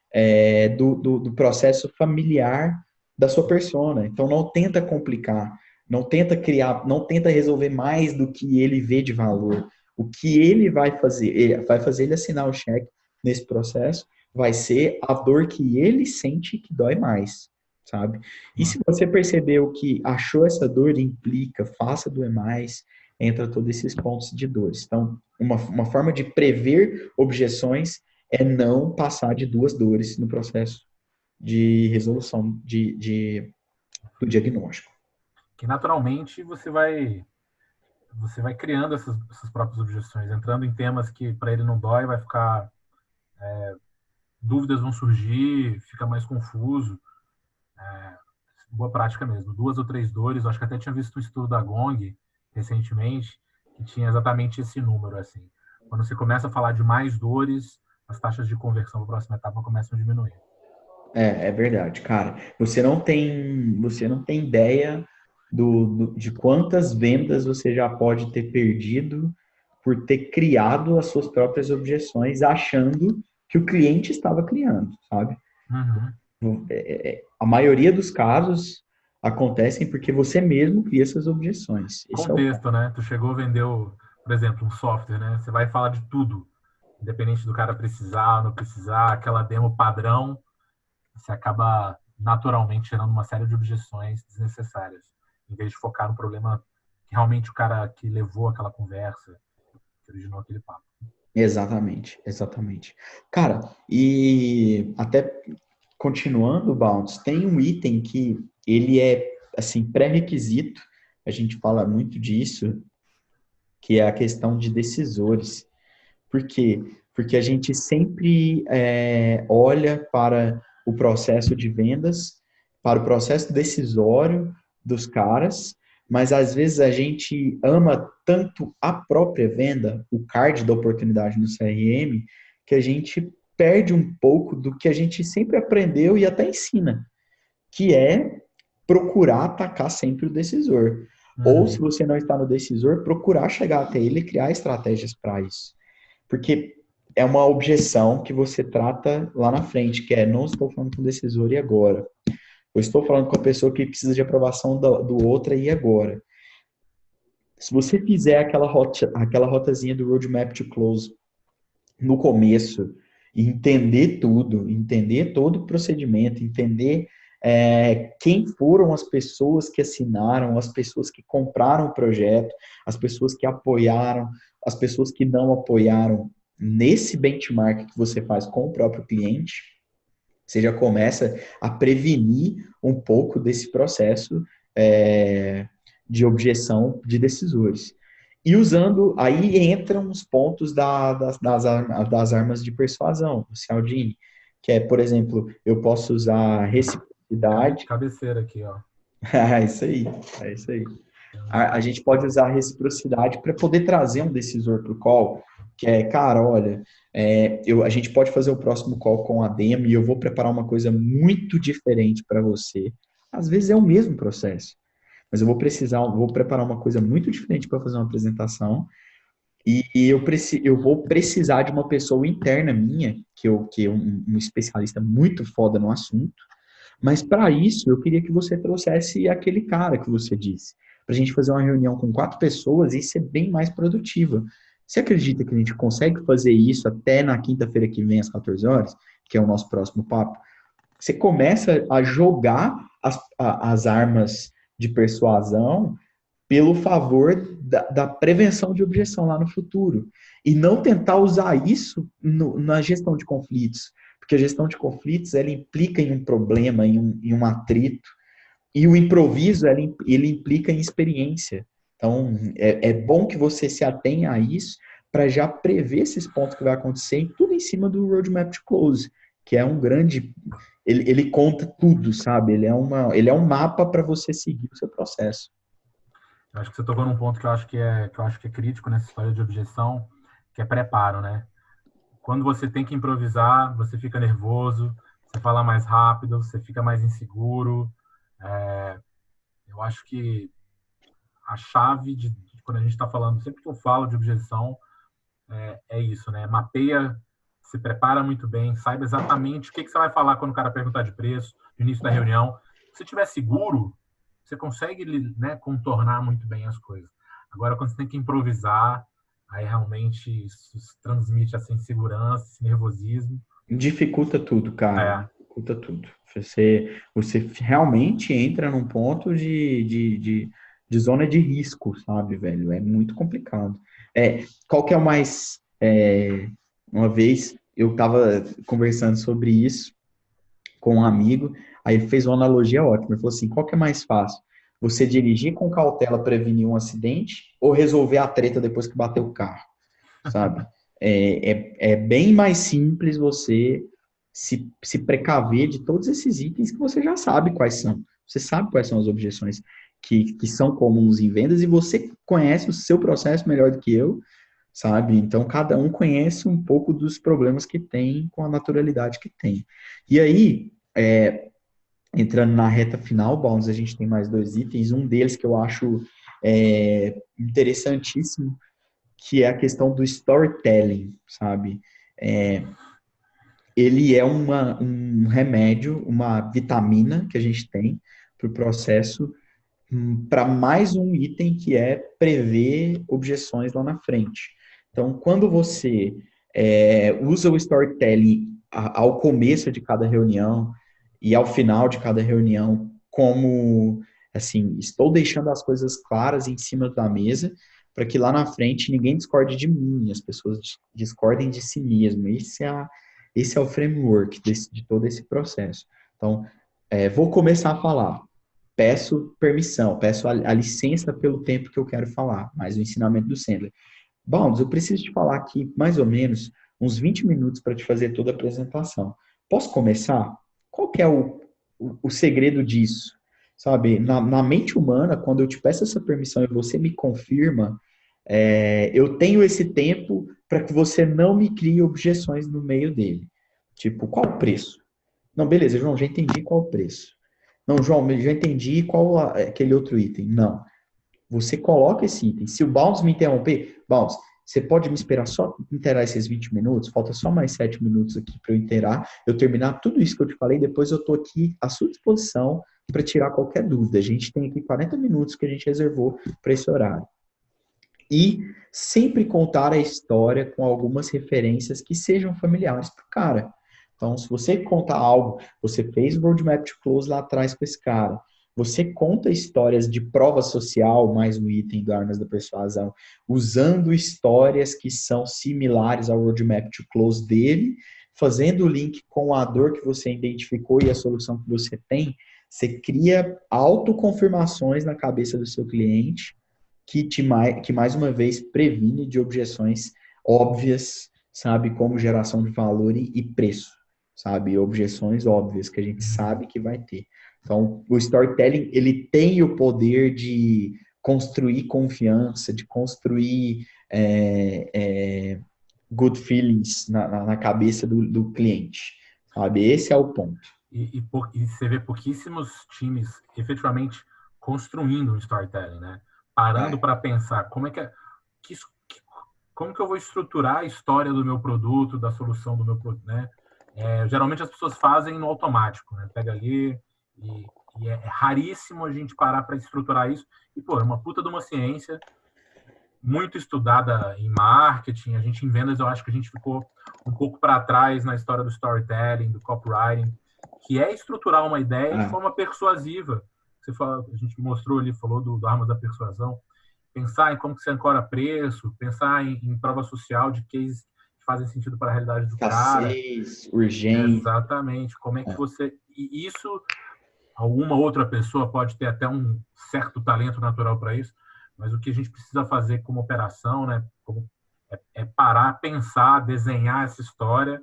B: do processo familiar da sua persona. Então, não tenta complicar, não tenta criar, não tenta resolver mais do que ele vê de valor. O que ele vai fazer ele assinar o cheque nesse processo, vai ser a dor que ele sente que dói mais, sabe? E se você percebeu que achou essa dor, implica, faça doer mais, entra todos esses pontos de dores. Então, uma forma de prever objeções é não passar de 2 dores no processo de resolução do diagnóstico.
A: Que naturalmente você vai criando essas próprias objeções, entrando em temas que para ele não dói, vai ficar dúvidas vão surgir, fica mais confuso. Boa prática mesmo. 2 ou 3 dores, eu acho que até tinha visto um estudo da Gong recentemente que tinha exatamente esse número assim. Quando você começa a falar de mais dores, as taxas de conversão para a próxima etapa começam a diminuir.
B: É verdade, cara. Você não tem ideia de quantas vendas você já pode ter perdido por ter criado as suas próprias objeções, achando que o cliente estava criando, sabe?
A: Uhum.
B: A maioria dos casos acontecem porque você mesmo cria essas objeções. Esse é o
A: Contexto, né? Tu chegou, vendeu, por exemplo, um software, né? Você vai falar de tudo, independente do cara precisar ou não precisar, aquela demo padrão, você acaba naturalmente gerando uma série de objeções desnecessárias, em vez de focar no problema que realmente o cara que levou aquela conversa, que originou aquele papo.
B: Exatamente, exatamente. Cara, e até continuando, Bounce, tem um item que ele é, assim, pré-requisito, a gente fala muito disso, que é a questão de decisores. Por quê? Porque a gente sempre olha para o processo de vendas, para o processo decisório dos caras, mas às vezes a gente ama tanto a própria venda, o card da oportunidade no CRM, que a gente perde um pouco do que a gente sempre aprendeu e até ensina, que é procurar atacar sempre o decisor. Ou, se você não está no decisor, procurar chegar até ele e criar estratégias para isso. Porque é uma objeção que você trata lá na frente, que é, não estou falando com o decisor e agora. Eu estou falando com a pessoa que precisa de aprovação do outra e agora. Se você fizer aquela rotazinha do Roadmap to Close no começo, e entender todo o procedimento, entender quem foram as pessoas que assinaram, as pessoas que compraram o projeto, as pessoas que apoiaram, as pessoas que não apoiaram nesse benchmark que você faz com o próprio cliente, você já começa a prevenir um pouco desse processo de objeção de decisores. E aí entram os pontos das armas de persuasão, o Cialdini, que é, por exemplo, eu posso usar reciprocidade.
A: Cabeceira aqui, ó.
B: É isso aí. A gente pode usar a reciprocidade para poder trazer um decisor para o call, que é, cara, olha, a gente pode fazer o próximo call com a demo e eu vou preparar uma coisa muito diferente para você. Às vezes é o mesmo processo, mas eu vou preparar uma coisa muito diferente para fazer uma apresentação e eu vou precisar de uma pessoa interna minha, que é um especialista muito foda no assunto, mas para isso eu queria que você trouxesse aquele cara que você disse, para a gente fazer uma reunião com 4 pessoas e ser bem mais produtiva. Você acredita que a gente consegue fazer isso até na quinta-feira que vem, às 14 horas, que é o nosso próximo papo? Você começa a jogar as armas de persuasão pelo favor da prevenção de objeção lá no futuro. E não tentar usar isso na gestão de conflitos. Porque a gestão de conflitos, ela implica em um problema, em um atrito. E o improviso, ele implica em experiência. Então, é bom que você se atenha a isso para já prever esses pontos que vai acontecer, e tudo em cima do Roadmap to Close, que é um grande... Ele conta tudo, sabe? Ele é um mapa para você seguir o seu processo.
A: Eu acho que você tocou num ponto que eu acho que é crítico nessa história de objeção, que é preparo, né? Quando você tem que improvisar, você fica nervoso, você fala mais rápido, você fica mais inseguro. Eu acho que a chave de quando a gente está falando, sempre que eu falo de objeção, é isso, né? Mapeia, se prepara muito bem, saiba exatamente o que você vai falar quando o cara perguntar de preço, no início da reunião. Se estiver seguro, você consegue, né, contornar muito bem as coisas. Agora, quando você tem que improvisar, aí realmente isso transmite essa insegurança, esse nervosismo.
B: Dificulta tudo, cara. Dificulta tudo. Você realmente entra num ponto de zona de risco, sabe, velho? É muito complicado. Qual que é o mais... uma vez eu tava conversando sobre isso com um amigo, aí ele fez uma analogia ótima. Ele falou assim, qual que é mais fácil? Você dirigir com cautela, prevenir um acidente, ou resolver a treta depois que bateu o carro, sabe? É bem mais simples você se precaver de todos esses itens que você já sabe quais são. Você sabe quais são as objeções que são comuns em vendas e você conhece o seu processo melhor do que eu, sabe? Então, cada um conhece um pouco dos problemas que tem com a naturalidade que tem. E aí, entrando na reta final, Bounds, a gente tem mais 2 itens. Um deles que eu acho interessantíssimo, que é a questão do storytelling, sabe? Ele é um remédio, uma vitamina que a gente tem para o processo, para mais um item que é prever objeções lá na frente. Então, quando você usa o storytelling ao começo de cada reunião e ao final de cada reunião, como, assim, estou deixando as coisas claras em cima da mesa, para que lá na frente ninguém discorde de mim, as pessoas discordem de si mesmo. Esse é o framework de todo esse processo. Então, vou começar a falar. Peço permissão, peço a licença pelo tempo que eu quero falar, mais o ensinamento do Sandler. Bounds, eu preciso te falar aqui mais ou menos uns 20 minutos para te fazer toda a apresentação. Posso começar? Qual que é o segredo disso? Sabe, na mente humana, quando eu te peço essa permissão e você me confirma, eu tenho esse tempo para que você não me crie objeções no meio dele. Tipo, qual o preço? Não, beleza, João, já entendi qual o preço. Não, João, já entendi qual aquele outro item. Não. Você coloca esse item. Se o Bounce me interromper, Bounce, você pode me esperar só inteirar esses 20 minutos? Falta só mais 7 minutos aqui para eu inteirar, eu terminar tudo isso que eu te falei, depois eu estou aqui à sua disposição para tirar qualquer dúvida. A gente tem aqui 40 minutos que a gente reservou para esse horário. E sempre contar a história com algumas referências que sejam familiares para o cara. Então, se você conta algo, você fez o Roadmap to Close lá atrás com esse cara, você conta histórias de prova social, mais um item do Armas da Persuasão, usando histórias que são similares ao Roadmap to Close dele, fazendo o link com a dor que você identificou e a solução que você tem, você cria autoconfirmações na cabeça do seu cliente que mais uma vez previne de objeções óbvias, sabe, como geração de valor e preço, sabe, objeções óbvias que a gente sabe que vai ter. Então, o storytelling, ele tem o poder de construir confiança, de construir good feelings na cabeça do cliente, sabe? Esse é o ponto.
A: E você vê pouquíssimos times efetivamente construindo um storytelling, né? Parando para pensar como que eu vou estruturar a história do meu produto, da solução do meu produto, né? Geralmente as pessoas fazem no automático, né? Pega ali e é raríssimo a gente parar para estruturar isso. E, pô, é uma puta de uma ciência muito estudada em marketing. A gente, em vendas, eu acho que a gente ficou um pouco para trás na história do storytelling, do copywriting, que é estruturar uma ideia de forma persuasiva. A gente mostrou ali, falou do Armas da Persuasão. Pensar em como que você ancora preço, pensar em prova social de cases que fazem sentido para a realidade do cara.
B: Urgente.
A: Exatamente. Como é que você... E isso, alguma outra pessoa pode ter até um certo talento natural para isso, mas o que a gente precisa fazer como operação, né, é parar, pensar, desenhar essa história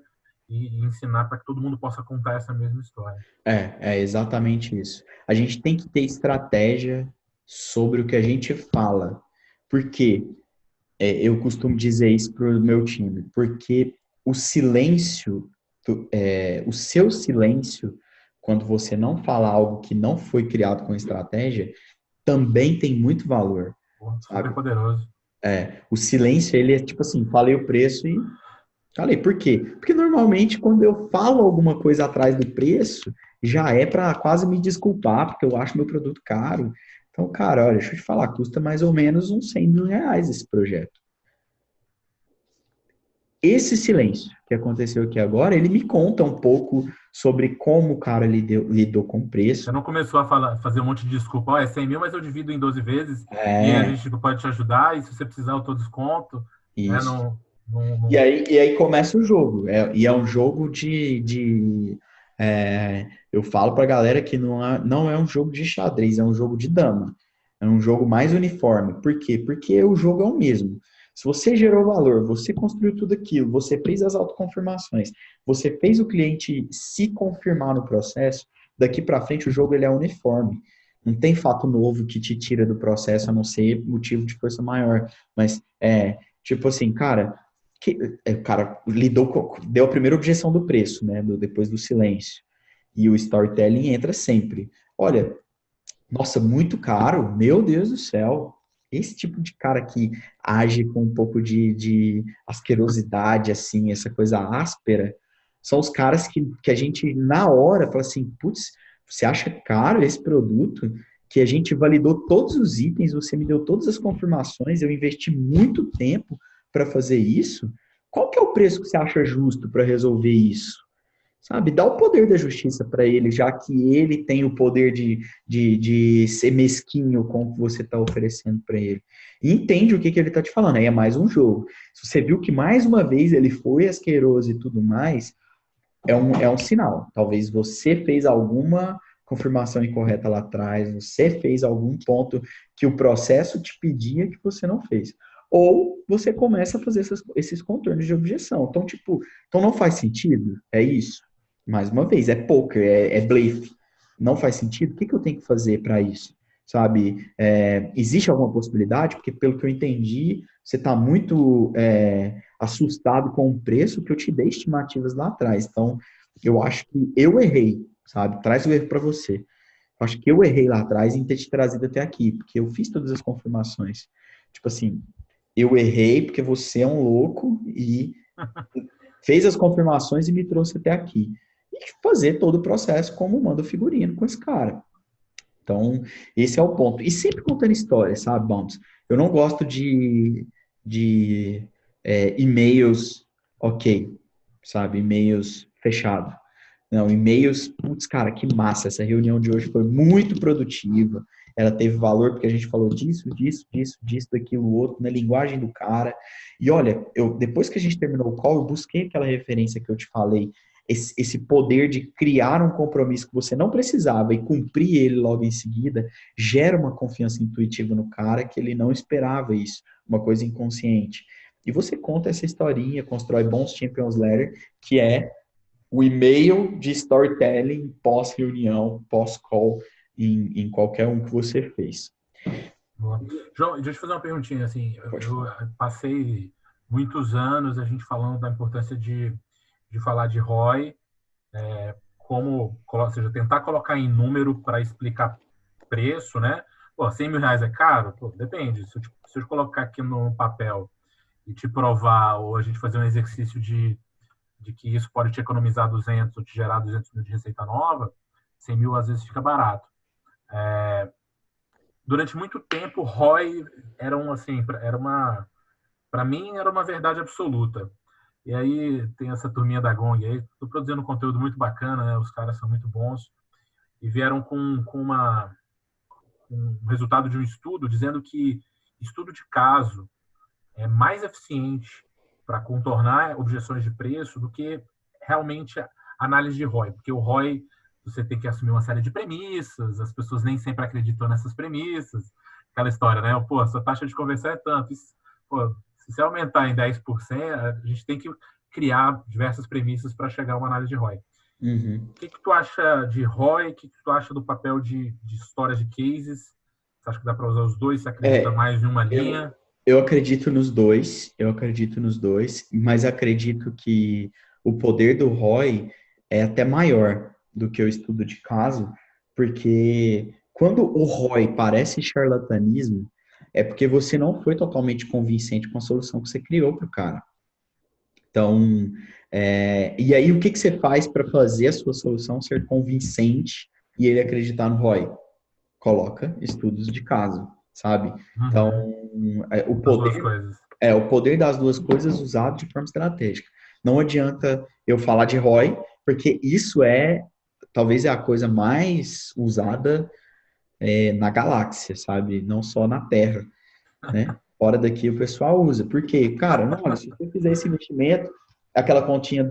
A: e ensinar para que todo mundo possa contar essa mesma história.
B: É exatamente isso. A gente tem que ter estratégia sobre o que a gente fala. Por quê? Eu costumo dizer isso para o meu time. Porque o silêncio, o seu silêncio, quando você não fala algo que não foi criado com estratégia, também tem muito valor.
A: Super poderoso.
B: O silêncio, ele é tipo assim, falei o preço e falei. Por quê? Porque normalmente quando eu falo alguma coisa atrás do preço, já é para quase me desculpar, porque eu acho meu produto caro. Então, cara, olha, deixa eu te falar, custa mais ou menos uns 100 mil reais esse projeto. Esse silêncio que aconteceu aqui agora, ele me conta um pouco sobre como o cara lidou com o preço.
A: Você não começou a fazer um monte de desculpa, é 100 mil, mas eu divido em 12 vezes e a gente pode te ajudar, e se você precisar eu tô desconto.
B: Isso.
A: Né?
B: E aí começa o jogo. E é um jogo eu falo pra galera que não é um jogo de xadrez, é um jogo de dama. É um jogo mais uniforme. Por quê? Porque o jogo é o mesmo. Se você gerou valor, você construiu tudo aquilo, você fez as autoconfirmações, você fez o cliente se confirmar no processo, daqui para frente o jogo ele é uniforme. Não tem fato novo que te tira do processo, a não ser motivo de força maior. Mas tipo assim, cara, o cara deu a primeira objeção do preço, né? Depois do silêncio. E o storytelling entra sempre. Olha, nossa, muito caro, meu Deus do céu. Esse tipo de cara que age com um pouco de asquerosidade, assim, essa coisa áspera, são os caras que a gente, na hora, fala assim, putz, você acha caro esse produto? Que a gente validou todos os itens, você me deu todas as confirmações, eu investi muito tempo para fazer isso. Qual que é o preço que você acha justo para resolver isso? Sabe, dá o poder da justiça para ele, já que ele tem o poder de ser mesquinho com o que você está oferecendo para ele. E entende o que ele está te falando. Aí é mais um jogo. Se você viu que mais uma vez ele foi asqueroso e tudo mais, é um sinal. Talvez você fez alguma confirmação incorreta lá atrás, você fez algum ponto que o processo te pedia que você não fez. Ou você começa a fazer esses contornos de objeção. Então, então não faz sentido? É isso? Mais uma vez, é poker, é blefe. Não faz sentido? O que eu tenho que fazer para isso? Sabe? Existe alguma possibilidade? Porque, pelo que eu entendi, você está muito assustado com o preço que eu te dei estimativas lá atrás. Então, eu acho que eu errei, sabe? Traz o erro para você. Eu acho que eu errei lá atrás em ter te trazido até aqui, porque eu fiz todas as confirmações. Tipo assim, eu errei porque você é um louco e fez as confirmações e me trouxe até aqui. E fazer todo o processo como manda o figurino com esse cara. Então, esse é o ponto. E sempre contando histórias, sabe, Bounds? Eu não gosto de e-mails ok, sabe? E-mails fechado. Não, e-mails, putz, cara, que massa. Essa reunião de hoje foi muito produtiva. Ela teve valor porque a gente falou disso, daquilo, outro, na linguagem do cara. E olha, depois que a gente terminou o call, eu busquei aquela referência que eu te falei, esse poder de criar um compromisso que você não precisava e cumprir ele logo em seguida, gera uma confiança intuitiva no cara que ele não esperava isso, uma coisa inconsciente. E você conta essa historinha, constrói bons Champions Letter, que é o e-mail de storytelling pós-reunião, pós-call, em qualquer um que você fez.
A: Boa. João, deixa eu te fazer uma perguntinha, assim,
B: Pode
A: eu
B: falar.
A: passei muitos anos a gente falando da importância de falar de ROI, ou seja, tentar colocar em número para explicar preço, né? Pô, 100 mil reais é caro? Pô, depende. Se eu te colocar aqui no papel e te provar, ou a gente fazer um exercício de que isso pode te economizar 200 ou te gerar 200 mil de receita nova, 100 mil às vezes fica barato. Durante muito tempo, ROI para mim era uma verdade absoluta. E aí tem essa turminha da Gong aí, estou produzindo um conteúdo muito bacana, né? Os caras são muito bons e vieram com um resultado de um estudo dizendo que estudo de caso é mais eficiente para contornar objeções de preço do que realmente a análise de ROI, porque o ROI você tem que assumir uma série de premissas, as pessoas nem sempre acreditam nessas premissas, aquela história, né? Pô, a sua taxa de conversão é tanto, pô, se você aumentar em 10%, a gente tem que criar diversas premissas para chegar a uma análise de ROI.
B: Uhum.
A: O que tu acha de ROI? O que tu acha do papel de histórias de cases? Você acha que dá para usar os dois? Você acredita
B: É,
A: mais em uma
B: eu,
A: linha?
B: eu acredito nos dois, mas acredito que o poder do ROI é até maior do que o estudo de caso, porque quando o ROI parece charlatanismo, é porque você não foi totalmente convincente com a solução que você criou para o cara. Então, e aí o que que você faz para fazer a sua solução ser convincente e ele acreditar no ROI? Coloca estudos de caso, sabe? Então,
A: Uhum.
B: é, o
A: As duas
B: poder
A: coisas.
B: o poder das duas coisas usado de forma estratégica. Não adianta eu falar de ROI, porque isso talvez é a coisa mais usada na galáxia, sabe? Não só na Terra, né? Fora daqui o pessoal usa. Por quê? Cara, não, olha, se você fizer esse investimento, aquela continha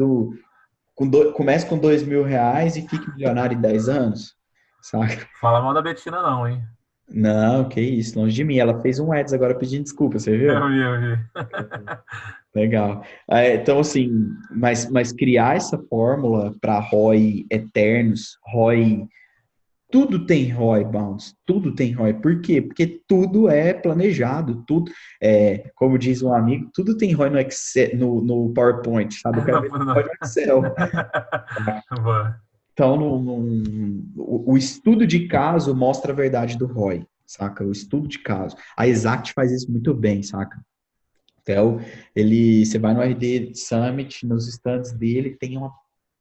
B: comece com 2 mil reais e fique milionário em 10 anos, saca?
A: Fala mal da Betina, não, hein?
B: Não, que isso, longe de mim. Ela fez um ads agora pedindo desculpa, você viu?
A: Eu vi.
B: Legal. Então, assim, mas criar essa fórmula para ROI eternos, ROI, tudo tem ROI, Bounce, tudo tem ROI. Por quê? Porque tudo é planejado, tudo, como diz um amigo, tudo tem ROI no Excel, no PowerPoint, sabe? Eu quero ver ROI no Excel.
A: Boa.
B: Então, o estudo de caso mostra a verdade do ROI, saca? O estudo de caso. A Exact faz isso muito bem, saca? Então, você vai no RD Summit, nos stands dele, tem uma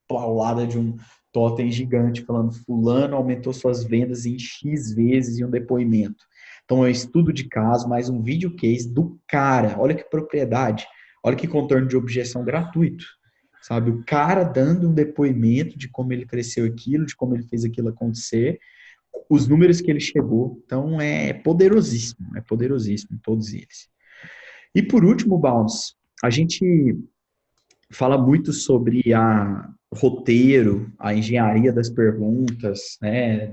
B: paulada de um totem gigante falando fulano aumentou suas vendas em X vezes em um depoimento. Então, é um estudo de caso, mais um vídeo case do cara. Olha que propriedade, olha que contorno de objeção gratuito. Sabe, o cara dando um depoimento de como ele cresceu aquilo, de como ele fez aquilo acontecer, os números que ele chegou. Então, é poderosíssimo, todos eles. E por último, Bounce, a gente fala muito sobre a roteiro, a engenharia das perguntas, né,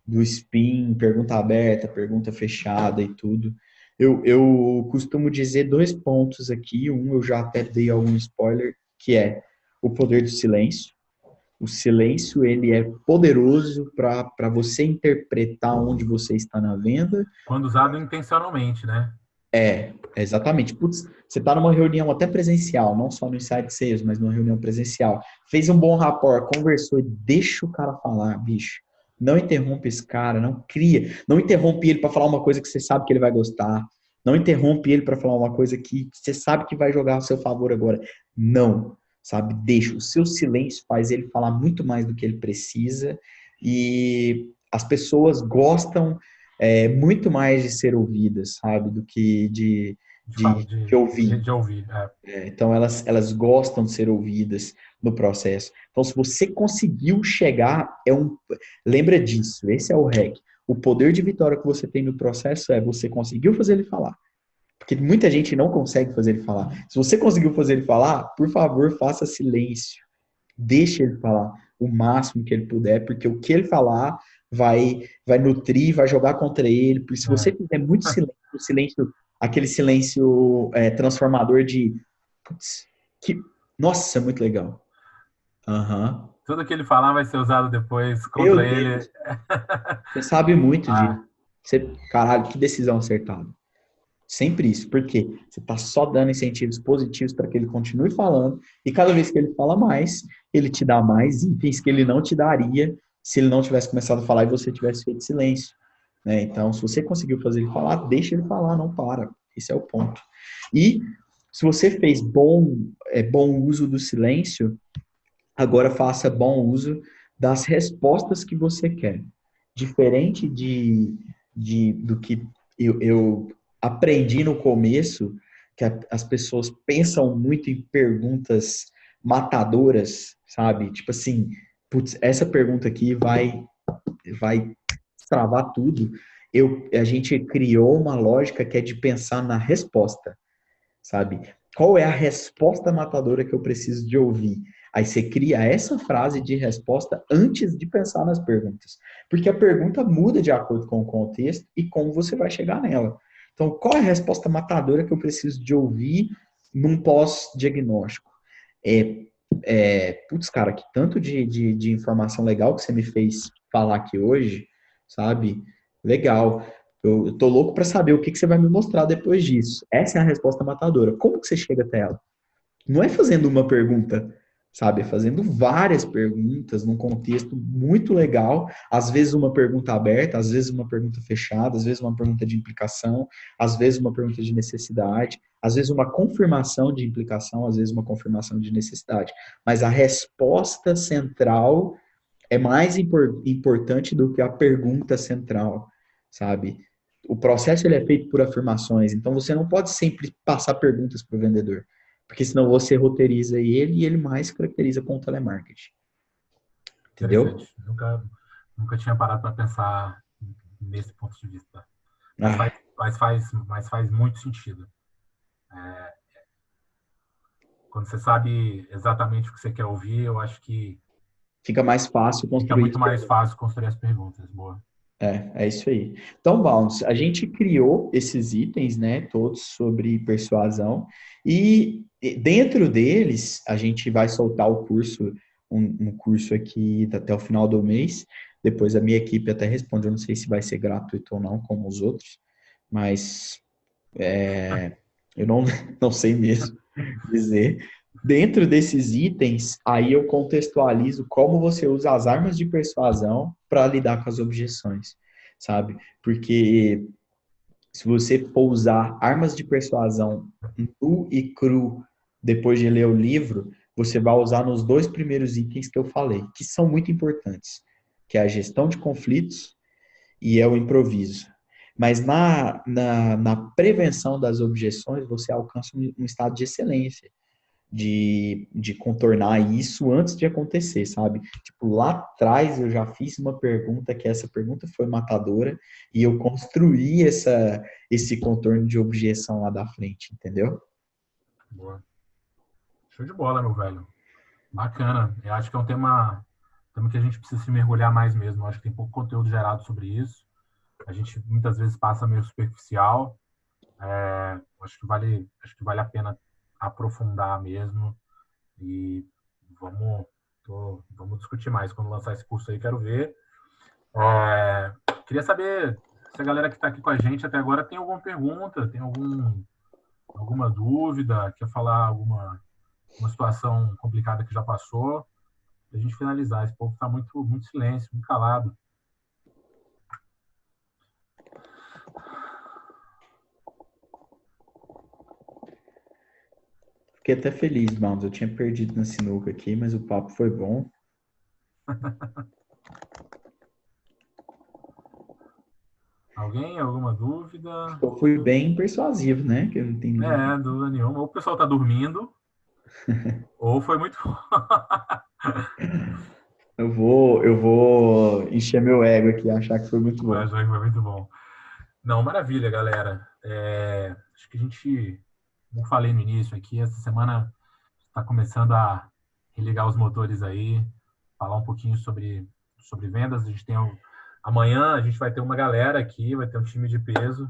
B: do spin, pergunta aberta, pergunta fechada e tudo. Eu costumo dizer dois pontos aqui, eu já até dei algum spoiler, que é o poder do silêncio. O silêncio, ele é poderoso para você interpretar onde você está na venda.
A: Quando usado intencionalmente, né?
B: Exatamente. Putz, você está numa reunião até presencial, não só no Inside Sales, mas numa reunião presencial. Fez um bom rapport, conversou e deixa o cara falar, bicho. Não interrompe esse cara, não cria. Não interrompe ele para falar uma coisa que você sabe que ele vai gostar. Não interrompe ele para falar uma coisa que você sabe que vai jogar a seu favor agora. Não, sabe? Deixa. O seu silêncio faz ele falar muito mais do que ele precisa. E as pessoas gostam muito mais de ser ouvidas, sabe, do que de ouvir.
A: De ouvir.
B: Então, elas gostam de ser ouvidas no processo. Então, se você conseguiu chegar, lembra disso, esse é o hack. O poder de vitória que você tem no processo é você conseguiu fazer ele falar. Porque muita gente não consegue fazer ele falar. Se você conseguiu fazer ele falar, por favor, faça silêncio. Deixe ele falar o máximo que ele puder, porque o que ele falar vai nutrir, vai jogar contra ele. Porque se você fizer muito silêncio, aquele silêncio transformador de putz, nossa, muito legal. Uhum.
A: Tudo que ele falar vai ser usado depois
B: Meu
A: contra ele.
B: Deus, você sabe muito disso. Caralho, que decisão acertada. Sempre isso, porque você está só dando incentivos positivos para que ele continue falando, e cada vez que ele fala mais, ele te dá mais itens que ele não te daria se ele não tivesse começado a falar e você tivesse feito silêncio. Né? Então, se você conseguiu fazer ele falar, deixa ele falar, não para. Esse é o ponto. E se você fez bom uso do silêncio, agora faça bom uso das respostas que você quer. Diferente do que eu aprendi no começo, que as pessoas pensam muito em perguntas matadoras, sabe? Tipo assim, putz, essa pergunta aqui vai travar tudo. A gente criou uma lógica que é de pensar na resposta, sabe? Qual é a resposta matadora que eu preciso de ouvir? Aí você cria essa frase de resposta antes de pensar nas perguntas. Porque a pergunta muda de acordo com o contexto e como você vai chegar nela. Então, qual é a resposta matadora que eu preciso de ouvir num pós-diagnóstico? Putz, cara, que tanto de informação legal que você me fez falar aqui hoje, sabe? Legal. Eu tô louco para saber o que você vai me mostrar depois disso. Essa é a resposta matadora. Como que você chega até ela? Não é fazendo uma pergunta, sabe? É fazendo várias perguntas num contexto muito legal. Às vezes uma pergunta aberta, às vezes uma pergunta fechada, às vezes uma pergunta de implicação, às vezes uma pergunta de necessidade, às vezes uma confirmação de implicação, às vezes uma confirmação de necessidade. Mas a resposta central é mais importante do que a pergunta central, sabe? O processo ele é feito por afirmações, então você não pode sempre passar perguntas para o vendedor, porque senão você roteiriza ele e ele mais caracteriza com o telemarketing. Entendeu?
A: Interessante. Nunca tinha parado para pensar nesse ponto de vista. Mas faz muito sentido. Quando você sabe exatamente o que você quer ouvir, eu acho que
B: fica mais fácil
A: fica
B: construir.
A: muito mais fácil construir as perguntas. Boa.
B: É isso aí. Então, Bounce, a gente criou esses itens, né, todos sobre persuasão, e dentro deles, a gente vai soltar o curso, um curso aqui até o final do mês. Depois a minha equipe até responde, eu não sei se vai ser gratuito ou não, como os outros, mas eu não sei mesmo dizer. Dentro desses itens, aí eu contextualizo como você usa as armas de persuasão para lidar com as objeções, sabe? Porque se você for usar armas de persuasão nu e cru depois de ler o livro, você vai usar nos dois primeiros itens que eu falei, que são muito importantes, que é a gestão de conflitos e é o improviso. Mas na prevenção das objeções, você alcança um estado de excelência de contornar isso antes de acontecer, sabe? Tipo, lá atrás eu já fiz uma pergunta que essa pergunta foi matadora e eu construí esse contorno de objeção lá da frente, entendeu?
A: Boa. Show de bola, meu velho. Bacana. Eu acho que é um tema que a gente precisa se mergulhar mais mesmo. Eu acho que tem pouco conteúdo gerado sobre isso. A gente muitas vezes passa meio superficial. Acho que vale a pena aprofundar mesmo. E vamos, vamos discutir mais quando lançar esse curso aí. Quero ver. Queria saber se a galera que está aqui com a gente até agora tem alguma pergunta, tem alguma dúvida, quer falar uma situação complicada que já passou, para a gente finalizar. Esse povo está muito silêncio, muito calado.
B: Fiquei até feliz, Bounds. Eu tinha perdido na sinuca aqui, mas o papo foi bom.
A: Alguém? Alguma dúvida?
B: Eu fui bem persuasivo, né? Que eu não tenho ninguém.
A: Dúvida nenhuma. Ou o pessoal tá dormindo, ou foi muito.
B: Eu vou encher meu ego aqui, achar que foi muito bom.
A: Mas foi muito bom. Não, maravilha, galera. Acho que a gente, como eu falei no início aqui, essa semana está começando a religar os motores aí, falar um pouquinho sobre vendas. A gente tem amanhã a gente vai ter uma galera aqui, vai ter um time de peso,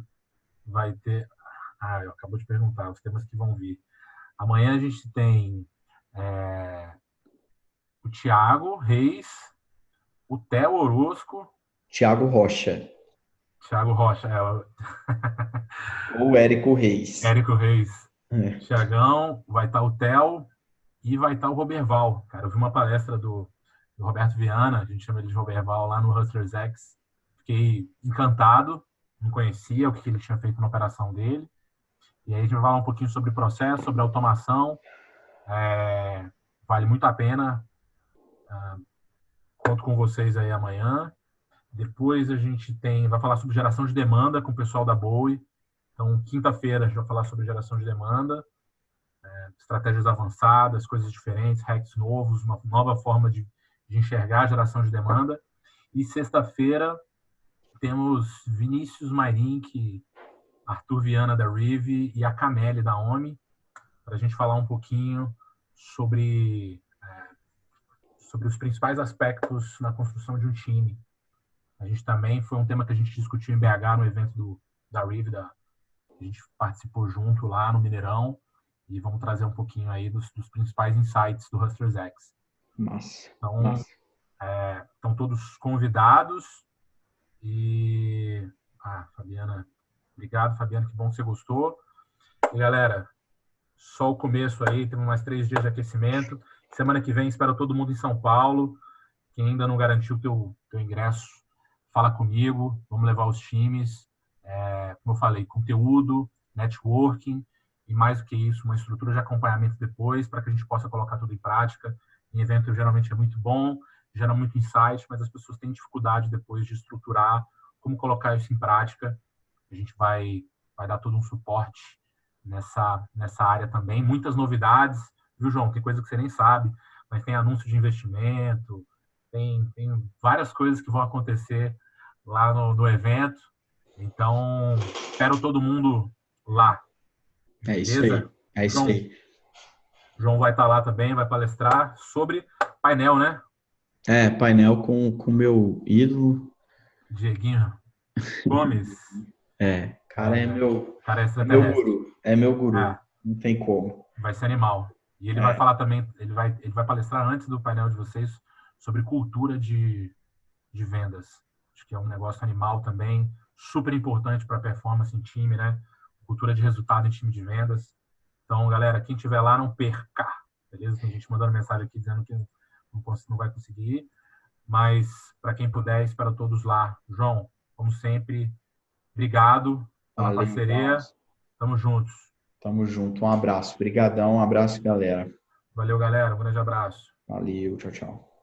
A: vai ter. Eu acabou de perguntar os temas que vão vir. Amanhã a gente tem o Thiago Reis, o Theo Orozco,
B: Thiago Rocha
A: Thiago Rocha,
B: ou Érico Reis.
A: Érico Reis,
B: É.
A: Thiagão, vai estar o Theo e vai estar o Roberval. Cara, eu vi uma palestra do Roberto Viana, a gente chama ele de Roberval, lá no Hustlers X. Fiquei encantado, não conhecia o que ele tinha feito na operação dele. E aí a gente vai falar um pouquinho sobre processo, sobre automação. Vale muito a pena. Conto com vocês aí amanhã. Depois a gente vai falar sobre geração de demanda com o pessoal da Bowie. Então, quinta-feira a gente vai falar sobre geração de demanda, estratégias avançadas, coisas diferentes, hacks novos, uma nova forma de enxergar a geração de demanda. E sexta-feira temos Vinícius Mairink, Arthur Viana da Rive e a Cameli da OMI, para a gente falar um pouquinho sobre os principais aspectos na construção de um time. A gente também, foi um tema que a gente discutiu em BH no evento da Rive, a gente participou junto lá no Mineirão, e vamos trazer um pouquinho aí dos principais insights do Hustlers X.
B: Massa.
A: Então,
B: Massa.
A: Estão todos convidados. E, Fabiana, obrigado, Fabiana, que bom que você gostou. E, galera, só o começo aí, temos mais 3 dias de aquecimento. Semana que vem, espero todo mundo em São Paulo. Quem ainda não garantiu o teu ingresso, fala comigo, vamos levar os times. Como eu falei, conteúdo, networking e, mais do que isso, uma estrutura de acompanhamento depois, para que a gente possa colocar tudo em prática. Em evento, geralmente, é muito bom, gera muito insight, mas as pessoas têm dificuldade depois de estruturar como colocar isso em prática. A gente vai dar todo um suporte nessa área também. Muitas novidades, viu, João? Tem coisa que você nem sabe, mas tem anúncio de investimento, tem várias coisas que vão acontecer lá no evento. Então, espero todo mundo lá.
B: É isso aí. É isso aí.
A: O João vai estar lá também, vai palestrar sobre painel, né?
B: Painel com meu ídolo.
A: Dieguinho Gomes.
B: Cara, é meu
A: extraterrestre.
B: guru. É meu guru. Não tem como.
A: Vai ser animal. E ele vai falar também, ele vai palestrar antes do painel de vocês sobre cultura de vendas. Acho que é um negócio animal também, super importante para a performance em time, né? Cultura de resultado em time de vendas. Então, galera, quem estiver lá, não perca, beleza? Tem gente mandando mensagem aqui dizendo que não vai conseguir, mas para quem puder, espero todos lá. João, como sempre, obrigado pela parceria. Tamo juntos.
B: Tamo junto. Um abraço. Obrigadão. Um abraço, galera.
A: Valeu, galera. Um grande abraço.
B: Valeu. Tchau, tchau.